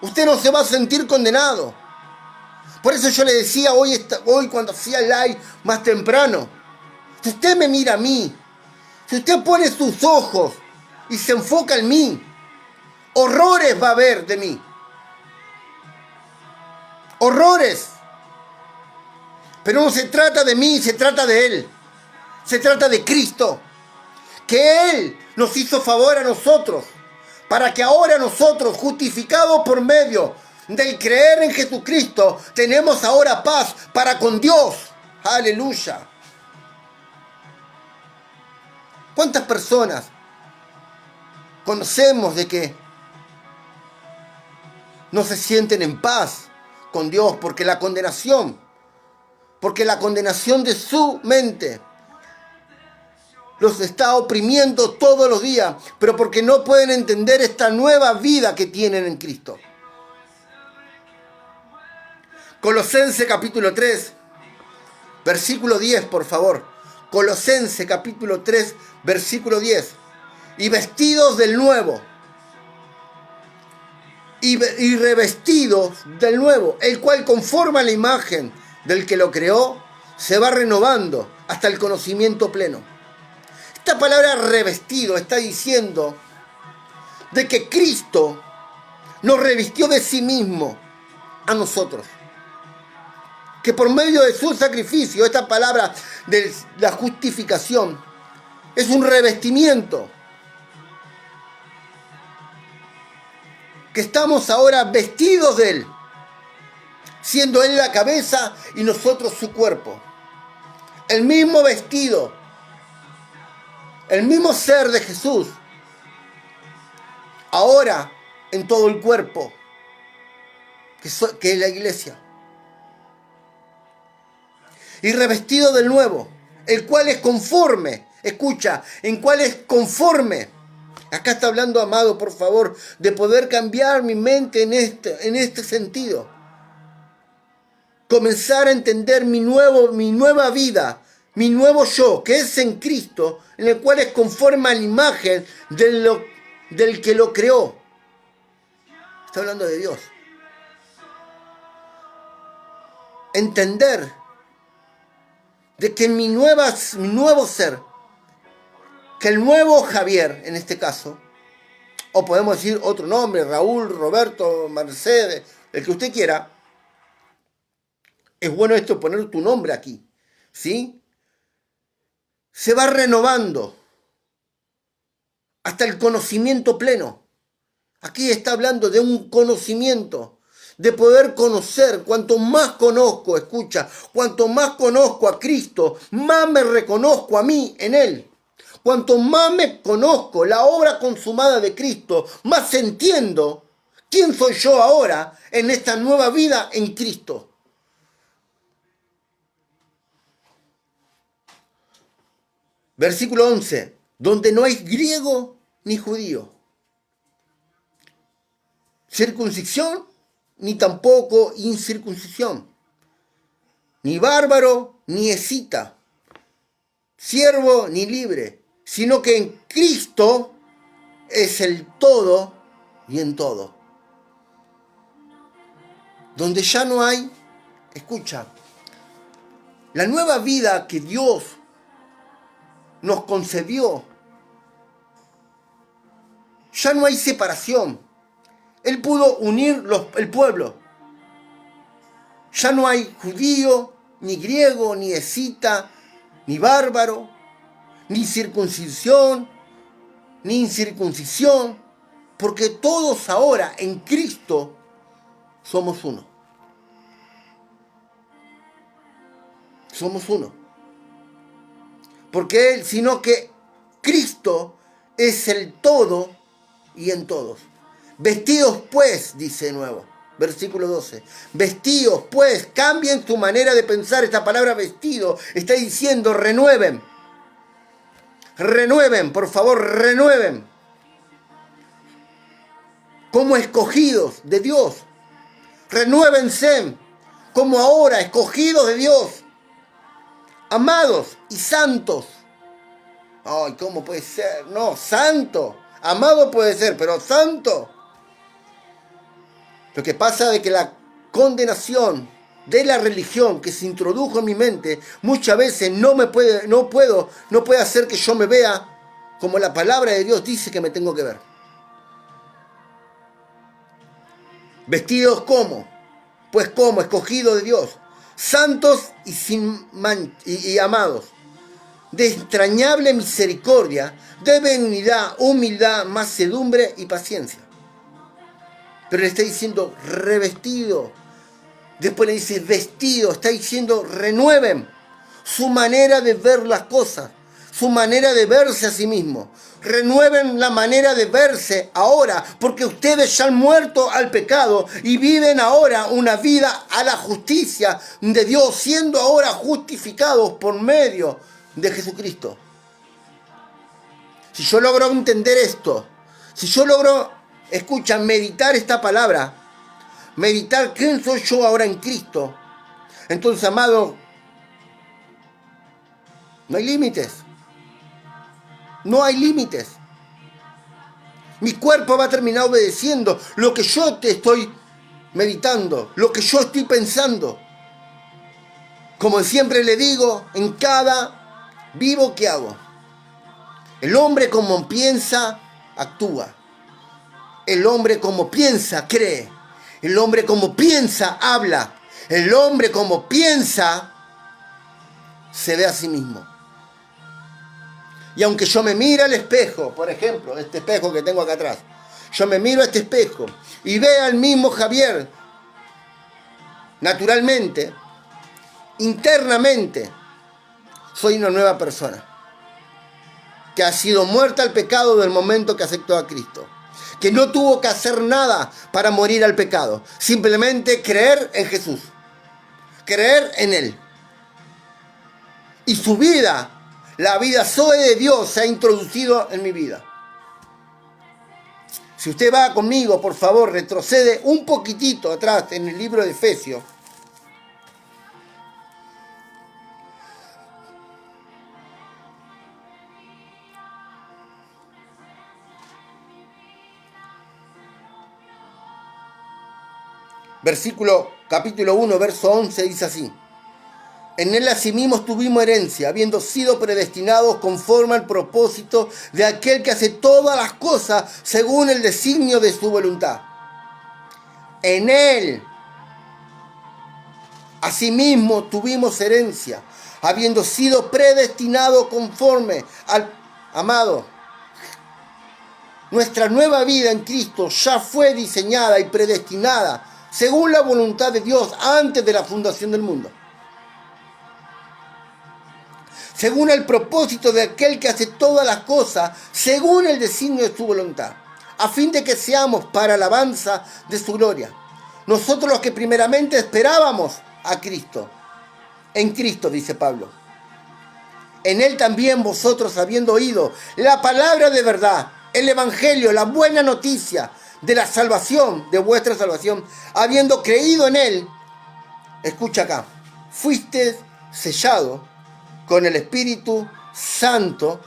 Usted no se va a sentir condenado. Por eso yo le decía hoy cuando hacía el live más temprano. Si usted me mira a mí, si usted pone sus ojos y se enfoca en mí, horrores va a ver de mí. Horrores. Pero no se trata de mí, se trata de Él. Se trata de Cristo. Que Él nos hizo favor a nosotros. Para que ahora nosotros, justificados por medio del creer en Jesucristo, tenemos ahora paz para con Dios. Aleluya. ¿Cuántas personas conocemos de que no se sienten en paz con Dios porque la condenación de su mente los está oprimiendo todos los días, pero porque no pueden entender esta nueva vida que tienen en Cristo? Colosenses capítulo 3, versículo 10, por favor. Colosenses capítulo 3, versículo 10. Y vestidos del nuevo, y revestidos del nuevo, el cual conforme a la imagen del que lo creó, se va renovando hasta el conocimiento pleno. Esta palabra revestido está diciendo de que Cristo nos revistió de sí mismo a nosotros. Que por medio de su sacrificio, esta palabra de la justificación es un revestimiento. Que estamos ahora vestidos de Él, siendo Él la cabeza y nosotros su cuerpo. El mismo vestido, el mismo ser de Jesús, ahora en todo el cuerpo, que es la iglesia. Y revestido del nuevo, el cual es conforme, escucha, en cual es conforme. Acá está hablando, amado, por favor, de poder cambiar mi mente en este sentido. Comenzar a entender mi nueva vida, mi nuevo yo, que es en Cristo, en el cual es conforme a la imagen del que lo creó. Está hablando de Dios. Entender de que mi nuevo ser, que el nuevo Javier, en este caso, o podemos decir otro nombre, Raúl, Roberto, Mercedes, el que usted quiera, es bueno esto poner tu nombre aquí, ¿sí? Se va renovando hasta el conocimiento pleno. Aquí está hablando de un conocimiento, de poder conocer. Cuanto más conozco, escucha, cuanto más conozco a Cristo, más me reconozco a mí en Él. Cuanto más me conozco la obra consumada de Cristo, más entiendo quién soy yo ahora en esta nueva vida en Cristo. Versículo 11, donde no hay griego ni judío, circuncisión ni tampoco incircuncisión, ni bárbaro, ni escita, siervo, ni libre, sino que en Cristo es el todo y en todo. Donde ya no hay, escucha, la nueva vida que Dios nos concedió, ya no hay separación. Él pudo unir el pueblo. Ya no hay judío, ni griego, ni escita, ni bárbaro, ni circuncisión, ni incircuncisión, porque todos ahora en Cristo somos uno. Somos uno. Porque Él, sino que Cristo es el todo y en todos. Vestidos pues, dice de nuevo, versículo 12. Vestidos pues, cambien tu manera de pensar. Esta palabra vestido está diciendo renueven. Renueven, por favor, renueven. Como escogidos de Dios. Renuévense como ahora, escogidos de Dios. Amados y santos. Ay, ¿cómo puede ser? No, santo. Amado puede ser, pero santo. Lo que pasa es que la condenación de la religión que se introdujo en mi mente muchas veces no puede hacer que yo me vea como la palabra de Dios dice que me tengo que ver. Vestidos como, pues como escogidos de Dios, santos y sin y amados, de entrañable misericordia, de benignidad, humildad, mansedumbre y paciencia. Pero le está diciendo revestido. Después le dice vestido. Está diciendo renueven su manera de ver las cosas, su manera de verse a sí mismo. Renueven la manera de verse ahora, porque ustedes ya han muerto al pecado y viven ahora una vida a la justicia de Dios, siendo ahora justificados por medio de Jesucristo. Si yo logro entender esto, si yo logro, escucha, meditar esta palabra, meditar quién soy yo ahora en Cristo, entonces, amado, no hay límites. No hay límites. Mi cuerpo va a terminar obedeciendo lo que yo te estoy meditando, lo que yo estoy pensando. Como siempre le digo, en cada vivo que hago. El hombre como piensa, actúa. El hombre como piensa, cree. El hombre como piensa, habla. El hombre como piensa, se ve a sí mismo. Y aunque yo me mire al espejo, por ejemplo, este espejo que tengo acá atrás, yo me miro a este espejo y veo al mismo Javier, naturalmente, internamente, soy una nueva persona que ha sido muerta al pecado del momento que aceptó a Cristo, que no tuvo que hacer nada para morir al pecado, simplemente creer en Jesús, creer en Él. Y su vida, la vida Zoe de Dios, se ha introducido en mi vida. Si usted va conmigo, por favor, retrocede un poquitito atrás en el libro de Efesios. Capítulo 1, verso 11, dice así. En él asimismo tuvimos herencia, habiendo sido predestinados conforme al propósito de aquel que hace todas las cosas según el designio de su voluntad. En él asimismo tuvimos herencia, habiendo sido predestinados conforme al amado. Nuestra nueva vida en Cristo ya fue diseñada y predestinada según la voluntad de Dios antes de la fundación del mundo. Según el propósito de aquel que hace todas las cosas, según el designio de su voluntad, a fin de que seamos para alabanza de su gloria. Nosotros los que primeramente esperábamos a Cristo, en Cristo, dice Pablo. En él también vosotros, habiendo oído la palabra de verdad, el evangelio, la buena noticia de la salvación, de vuestra salvación, habiendo creído en Él, escucha acá, fuiste sellado con el Espíritu Santo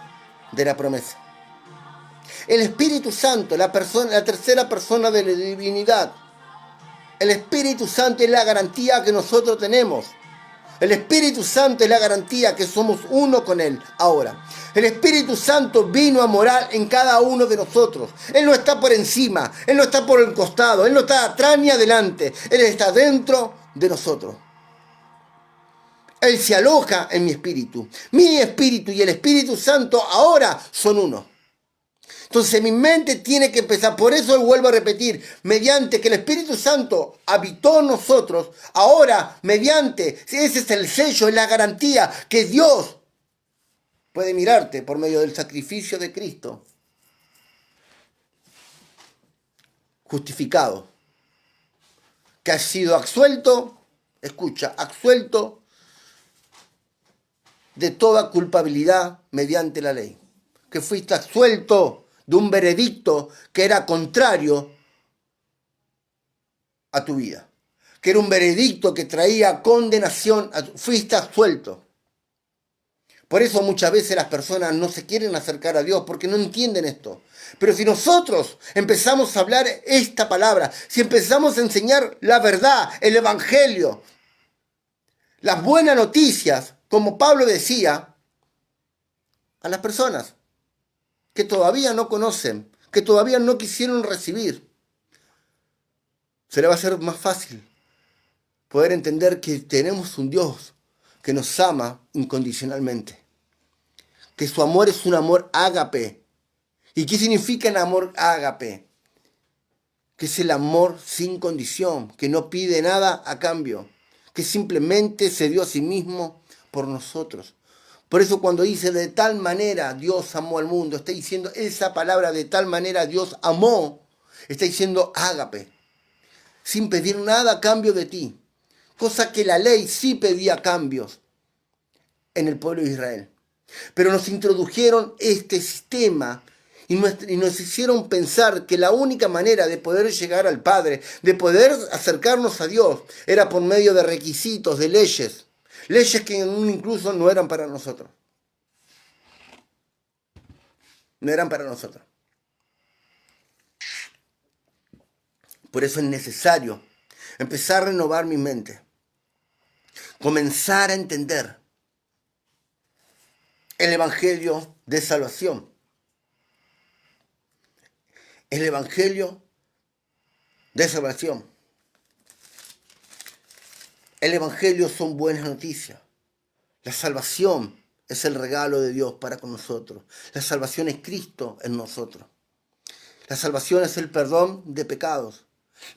de la promesa. El Espíritu Santo, la tercera persona de la divinidad. El Espíritu Santo es la garantía que nosotros tenemos. El Espíritu Santo es la garantía que somos uno con Él ahora. El Espíritu Santo vino a morar en cada uno de nosotros. Él no está por encima, Él no está por el costado, Él no está atrás ni adelante. Él está dentro de nosotros. Él se aloja en mi espíritu. Mi espíritu y el Espíritu Santo ahora son uno. Entonces mi mente tiene que empezar, por eso vuelvo a repetir, mediante que el Espíritu Santo habitó en nosotros, ahora mediante, ese es el sello, es la garantía que Dios puede mirarte por medio del sacrificio de Cristo. Justificado. Que has sido absuelto, escucha, absuelto de toda culpabilidad mediante la ley. Que fuiste absuelto de un veredicto que era contrario a tu vida. Que era un veredicto que traía condenación. Fuiste absuelto. Por eso muchas veces las personas no se quieren acercar a Dios porque no entienden esto. Pero si nosotros empezamos a hablar esta palabra, si empezamos a enseñar la verdad, el evangelio, las buenas noticias, como Pablo decía, a las personas que todavía no conocen, que todavía no quisieron recibir, se le va a hacer más fácil poder entender que tenemos un Dios que nos ama incondicionalmente. Que su amor es un amor ágape. ¿Y qué significa el amor ágape? Que es el amor sin condición, que no pide nada a cambio, que simplemente se dio a sí mismo por nosotros. Por eso cuando dice de tal manera Dios amó al mundo, está diciendo esa palabra de tal manera Dios amó, está diciendo ágape, sin pedir nada a cambio de ti. Cosa que la ley sí pedía cambios en el pueblo de Israel. Pero nos introdujeron este sistema y nos hicieron pensar que la única manera de poder llegar al Padre, de poder acercarnos a Dios, era por medio de requisitos, de leyes. Leyes que incluso no eran para nosotros. No eran para nosotros. Por eso es necesario empezar a renovar mi mente. Comenzar a entender el evangelio de salvación. El evangelio de salvación. El evangelio son buenas noticias. La salvación es el regalo de Dios para con nosotros. La salvación es Cristo en nosotros. La salvación es el perdón de pecados.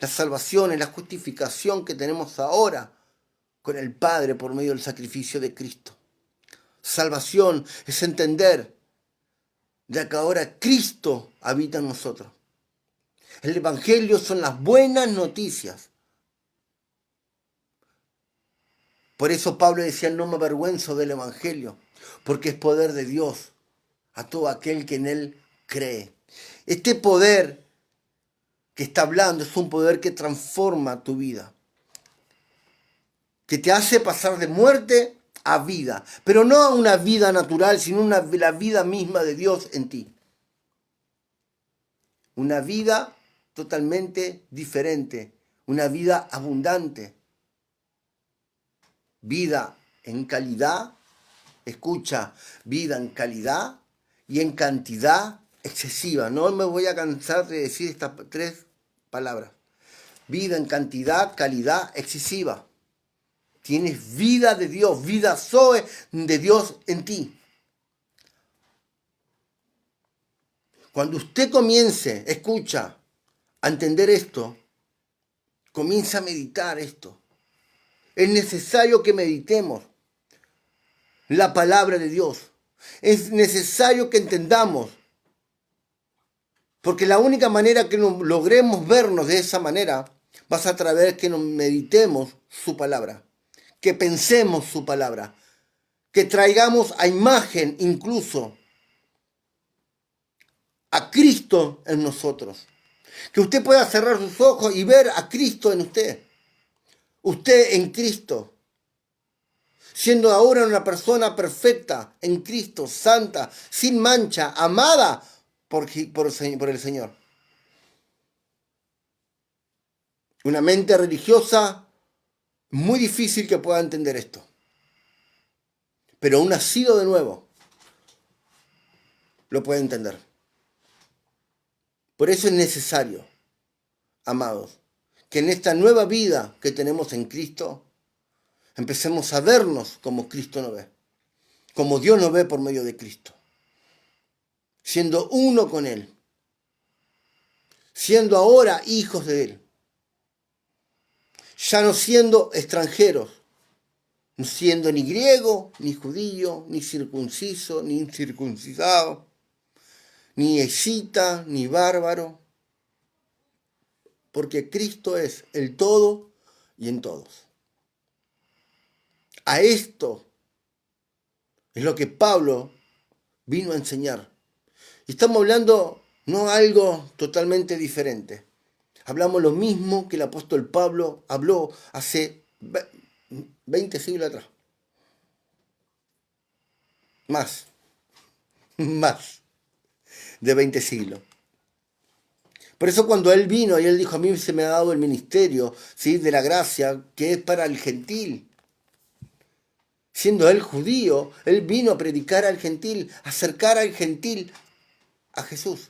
La salvación es la justificación que tenemos ahora con el Padre por medio del sacrificio de Cristo. Salvación es entender de que ahora Cristo habita en nosotros. El evangelio son las buenas noticias. Por eso Pablo decía, no me avergüenzo del evangelio, porque es poder de Dios a todo aquel que en él cree. Este poder que está hablando es un poder que transforma tu vida, que te hace pasar de muerte a vida, pero no a una vida natural, sino la vida misma de Dios en ti. Una vida totalmente diferente, una vida abundante. Vida en calidad, escucha, vida en calidad y en cantidad excesiva. No me voy a cansar de decir estas tres palabras. Vida en cantidad, calidad excesiva. Tienes vida de Dios, vida zoe de Dios en ti. Cuando usted comience, escucha, a entender esto, comienza a meditar esto. Es necesario que meditemos la palabra de Dios. Es necesario que entendamos. Porque la única manera que logremos vernos de esa manera va a ser a través que nos meditemos su palabra. Que pensemos su palabra. Que traigamos a imagen incluso a Cristo en nosotros. Que usted pueda cerrar sus ojos y ver a Cristo en usted. Usted en Cristo. Siendo ahora una persona perfecta en Cristo, santa, sin mancha, amada por el Señor. Una mente religiosa, muy difícil que pueda entender esto. Pero un nacido de nuevo lo puede entender. Por eso es necesario, amados, que en esta nueva vida que tenemos en Cristo, empecemos a vernos como Cristo nos ve, como Dios nos ve por medio de Cristo, siendo uno con Él, siendo ahora hijos de Él, ya no siendo extranjeros, no siendo ni griego, ni judío, ni circunciso, ni incircuncidado, ni escita, ni bárbaro, porque Cristo es el todo y en todos. A esto es lo que Pablo vino a enseñar. Y estamos hablando no algo totalmente diferente. Hablamos lo mismo que el apóstol Pablo habló hace 20 siglos atrás. Más de 20 siglos. Por eso cuando él vino y él dijo, a mí se me ha dado el ministerio, ¿sí?, de la gracia, que es para el gentil. Siendo él judío, él vino a predicar al gentil, acercar al gentil a Jesús.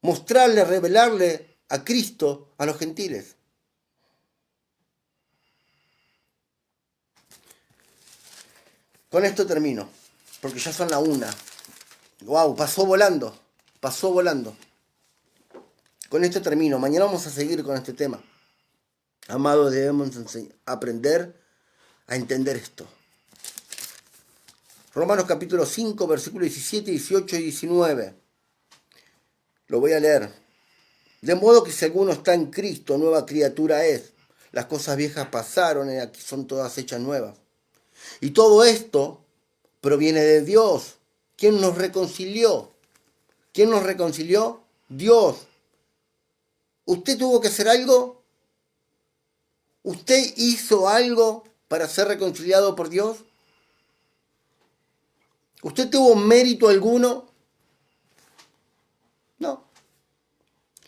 Mostrarle, revelarle a Cristo a los gentiles. Con esto termino, porque ya son la 1. Wow, pasó volando. Con esto termino. Mañana vamos a seguir con este tema. Amados, debemos aprender a entender esto. Romanos capítulo 5, versículos 17, 18 y 19. Lo voy a leer. De modo que si alguno está en Cristo, nueva criatura es. Las cosas viejas pasaron y aquí son todas hechas nuevas. Y todo esto proviene de Dios. ¿Quién nos reconcilió? ¿Quién nos reconcilió? Dios. ¿Usted tuvo que hacer algo? ¿Usted hizo algo para ser reconciliado por Dios? ¿Usted tuvo mérito alguno? No.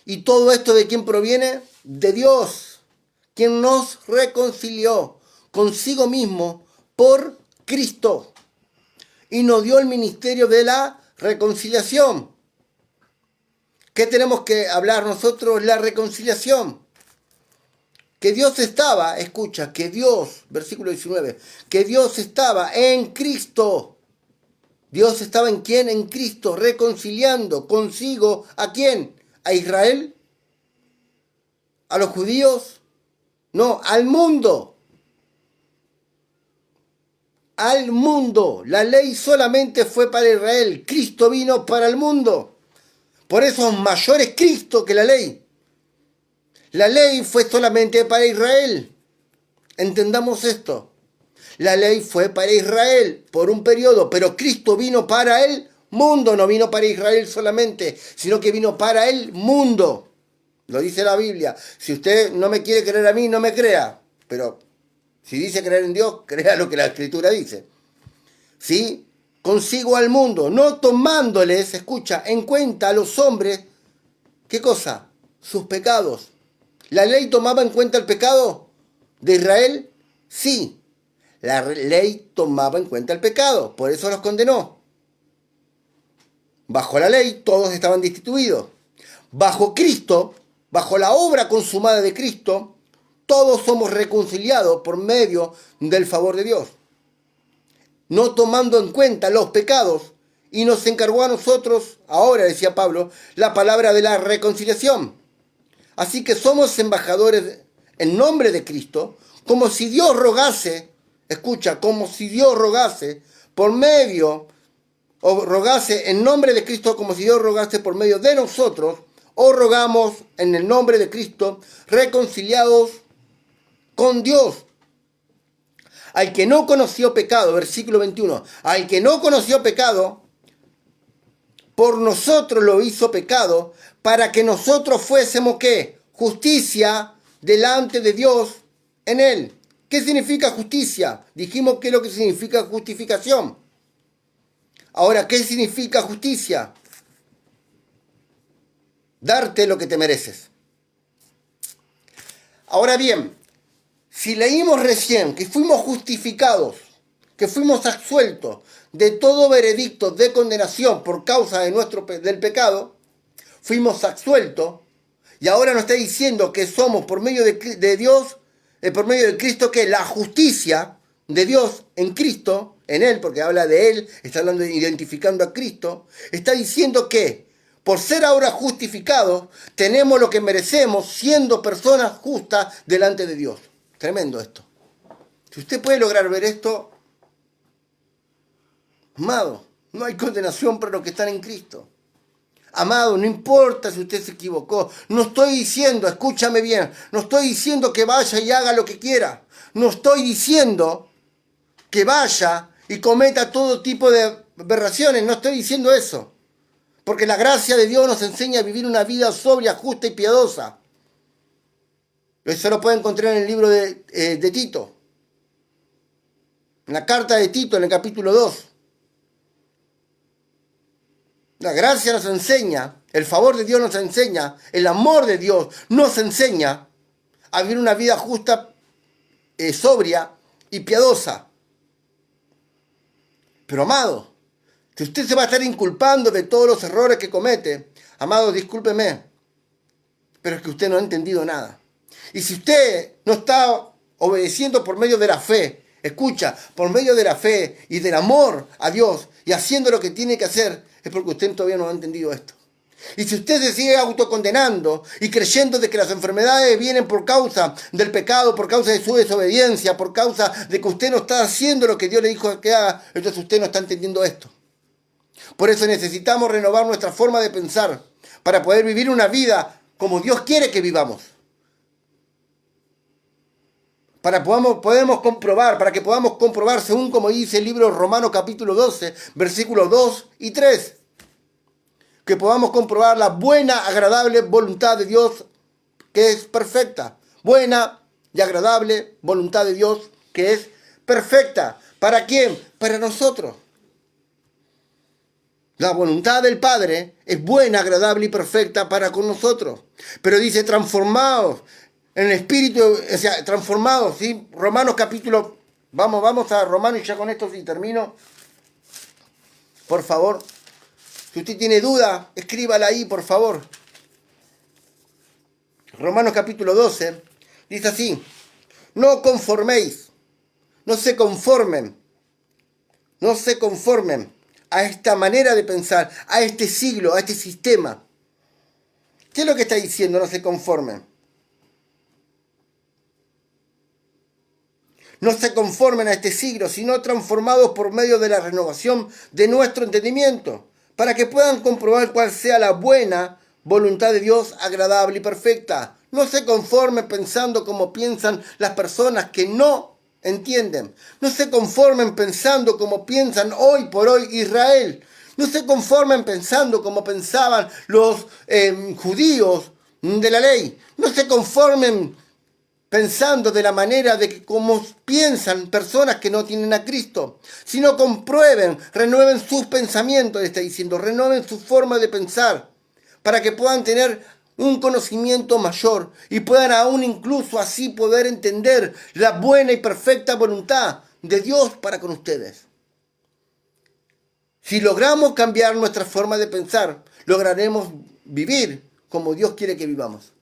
¿Y todo esto de quién proviene? De Dios, quien nos reconcilió consigo mismo por Cristo y nos dio el ministerio de la reconciliación. ¿Qué tenemos que hablar nosotros? La reconciliación. Que Dios estaba, escucha, que Dios, versículo 19, que Dios estaba en Cristo. ¿Dios estaba en quién? En Cristo, reconciliando consigo, ¿a quién? ¿A Israel? ¿A los judíos? No, al mundo. Al mundo. La ley solamente fue para Israel. Cristo vino para el mundo. Por eso mayor es Cristo que la ley. La ley fue solamente para Israel. Entendamos esto. La ley fue para Israel por un periodo, pero Cristo vino para el mundo. No vino para Israel solamente, sino que vino para el mundo. Lo dice la Biblia. Si usted no me quiere creer a mí, no me crea. Pero si dice creer en Dios, crea lo que la Escritura dice. ¿Sí? Consigo al mundo, no tomándoles, escucha, en cuenta a los hombres, ¿qué cosa? Sus pecados. ¿La ley tomaba en cuenta el pecado de Israel? Sí. La ley tomaba en cuenta el pecado, por eso los condenó. Bajo la ley todos estaban destituidos. Bajo Cristo, bajo la obra consumada de Cristo, todos somos reconciliados por medio del favor de Dios. No tomando en cuenta los pecados, y nos encargó a nosotros, ahora decía Pablo, la palabra de la reconciliación. Así que somos embajadores en nombre de Cristo, como si Dios rogase, escucha, como si Dios rogase por medio, o rogase en nombre de Cristo, como si Dios rogase por medio de nosotros, o rogamos en el nombre de Cristo, reconciliados con Dios. Al que no conoció pecado, versículo 21, al que no conoció pecado, por nosotros lo hizo pecado, para que nosotros fuésemos, ¿qué? Justicia delante de Dios en él. ¿Qué significa justicia? Dijimos qué es lo que significa justificación. Ahora, ¿qué significa justicia? Darte lo que te mereces. Ahora bien, si leímos recién que fuimos justificados, que fuimos absueltos de todo veredicto de condenación por causa de del pecado, fuimos absueltos, y ahora nos está diciendo que somos por medio de Dios, por medio de Cristo, que la justicia de Dios en Cristo, en Él, porque habla de Él, está hablando identificando a Cristo, está diciendo que por ser ahora justificados, tenemos lo que merecemos siendo personas justas delante de Dios. Tremendo esto. Si usted puede lograr ver esto, amado, no hay condenación para los que están en Cristo. Amado, no importa si usted se equivocó. No estoy diciendo, escúchame bien, no estoy diciendo que vaya y haga lo que quiera. No estoy diciendo que vaya y cometa todo tipo de aberraciones. No estoy diciendo eso. Porque la gracia de Dios nos enseña a vivir una vida sobria, justa y piadosa. Eso lo puede encontrar en el libro de Tito. En la carta de Tito, en el capítulo 2. La gracia nos enseña, el favor de Dios nos enseña, el amor de Dios nos enseña a vivir una vida justa, sobria y piadosa. Pero amado, si usted se va a estar inculpando de todos los errores que comete, amado, discúlpeme, pero es que usted no ha entendido nada. Y si usted no está obedeciendo por medio de la fe, escucha, por medio de la fe y del amor a Dios y haciendo lo que tiene que hacer, es porque usted todavía no ha entendido esto. Y si usted se sigue autocondenando y creyendo de que las enfermedades vienen por causa del pecado, por causa de su desobediencia, por causa de que usted no está haciendo lo que Dios le dijo que haga, entonces usted no está entendiendo esto. Por eso necesitamos renovar nuestra forma de pensar para poder vivir una vida como Dios quiere que vivamos. Para que podamos comprobar, según como dice el libro Romanos capítulo 12, versículos 2 y 3, que podamos comprobar la buena, agradable voluntad de Dios que es perfecta. Buena y agradable voluntad de Dios que es perfecta. ¿Para quién? Para nosotros. La voluntad del Padre es buena, agradable y perfecta para con nosotros. Pero dice transformados en el espíritu, o sea, transformados, ¿sí? Romanos capítulo, vamos a Romanos y ya con esto sí termino. Por favor, si usted tiene duda, escríbala ahí, por favor. Romanos capítulo 12, dice así: no conforméis, no se conformen a esta manera de pensar, a este siglo, a este sistema. ¿Qué es lo que está diciendo? No se conformen. No se conformen a este siglo, sino transformados por medio de la renovación de nuestro entendimiento, para que puedan comprobar cuál sea la buena voluntad de Dios, agradable y perfecta. No se conformen pensando como piensan las personas que no entienden. No se conformen pensando como piensan hoy por hoy Israel. No se conformen pensando como pensaban los judíos de la ley. No se conformen pensando de la manera de que como piensan personas que no tienen a Cristo, sino comprueben, renueven sus pensamientos, está diciendo, renueven su forma de pensar, para que puedan tener un conocimiento mayor y puedan aún incluso así poder entender la buena y perfecta voluntad de Dios para con ustedes. Si logramos cambiar nuestra forma de pensar, lograremos vivir como Dios quiere que vivamos.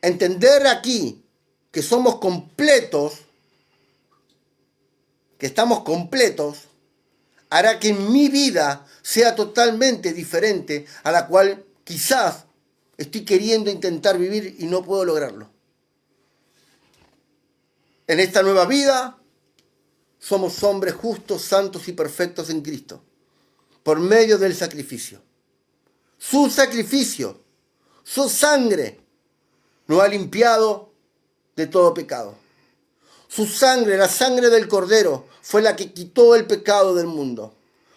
Entender aquí que somos completos, que estamos completos, hará que mi vida sea totalmente diferente a la cual quizás estoy queriendo intentar vivir y no puedo lograrlo. En esta nueva vida somos hombres justos, santos y perfectos en Cristo, por medio del sacrificio. Su sacrificio, su sangre, nos ha limpiado de todo pecado. Su sangre, la sangre del Cordero, fue la que quitó el pecado del mundo.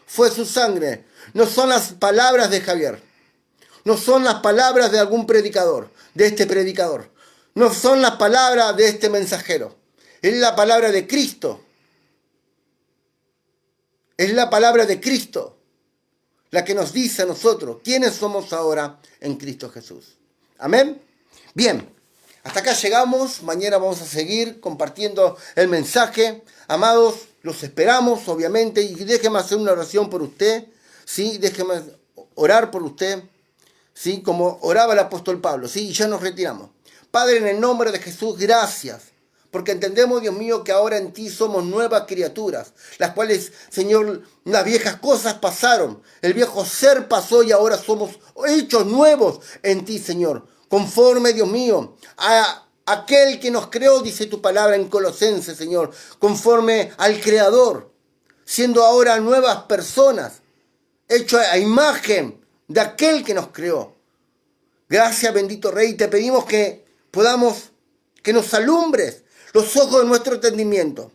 fue su sangre. No son las palabras de Javier. No son las palabras de algún predicador, de este predicador. No son las palabras de este mensajero. Es la palabra de Cristo. Es la palabra de Cristo la que nos dice a nosotros quiénes somos ahora en Cristo Jesús. Amén. Bien, hasta acá llegamos. Mañana vamos a seguir compartiendo el mensaje. Amados, los esperamos, obviamente. Y déjeme hacer una oración por usted. ¿Sí? Déjeme orar por usted. ¿Sí? Como oraba el apóstol Pablo. ¿Sí? Y ya nos retiramos. Padre, en el nombre de Jesús, gracias. Porque entendemos, Dios mío, que ahora en ti somos nuevas criaturas, las cuales, Señor, las viejas cosas pasaron, el viejo ser pasó y ahora somos hechos nuevos en ti, Señor. Conforme, Dios mío, a aquel que nos creó, dice tu palabra en Colosenses, Señor, conforme al Creador, siendo ahora nuevas personas, hechos a imagen de aquel que nos creó. Gracias, bendito Rey, te pedimos que podamos, que nos alumbres los ojos de nuestro entendimiento,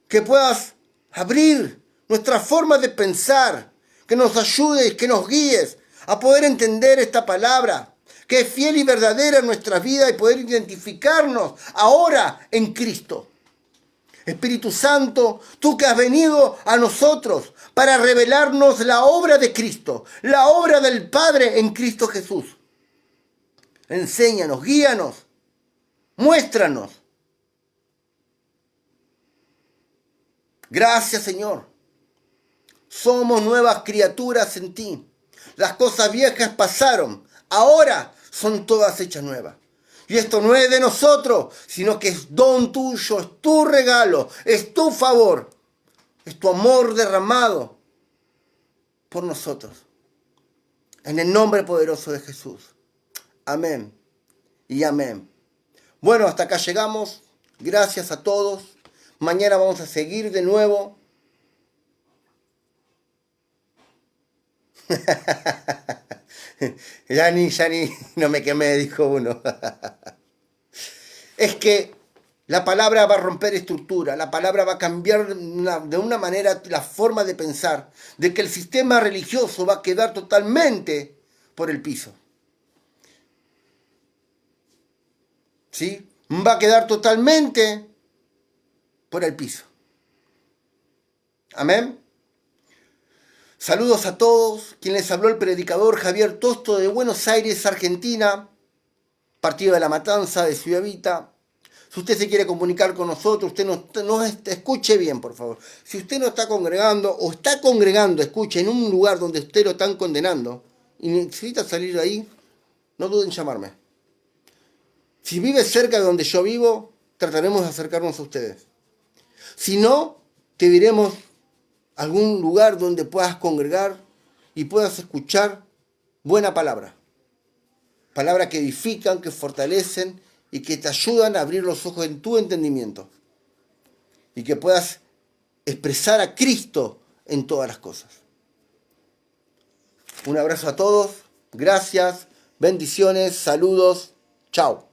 que puedas abrir nuestra forma de pensar, que nos ayudes, que nos guíes a poder entender esta palabra, que es fiel y verdadera en nuestra vida y poder identificarnos ahora en Cristo. Espíritu Santo, tú que has venido a nosotros para revelarnos la obra de Cristo, la obra del Padre en Cristo Jesús. Enséñanos, guíanos, muéstranos. Gracias, Señor. Somos nuevas criaturas en ti. Las cosas viejas pasaron. Ahora son todas hechas nuevas. Y esto no es de nosotros, sino que es don tuyo, es tu regalo, es tu favor, es tu amor derramado por nosotros. En el nombre poderoso de Jesús. Amén y amén. Bueno, hasta acá llegamos. Gracias a todos. Mañana vamos a seguir de nuevo. ya ni, no me quemé, dijo uno. Es que la palabra va a romper estructura, la palabra va a cambiar de una manera la forma de pensar, de que el sistema religioso va a quedar totalmente por el piso. ¿Sí? Va a quedar totalmente por el piso. Amén. Saludos a todos. Quien les habló, el predicador Javier Tosto de Buenos Aires, Argentina, partido de La Matanza, de Ciudad Vita. Si usted se quiere comunicar con nosotros, usted nos escuche bien, por favor. Si usted no está congregando o está congregando, escuche, en un lugar donde usted lo están condenando y necesita salir de ahí, no duden en llamarme. Si vive cerca de donde yo vivo, trataremos de acercarnos a ustedes. Si no, te diremos algún lugar donde puedas congregar y puedas escuchar buena palabra. Palabras que edifican, que fortalecen y que te ayudan a abrir los ojos en tu entendimiento. Y que puedas expresar a Cristo en todas las cosas. Un abrazo a todos. Gracias. Bendiciones. Saludos. Chao.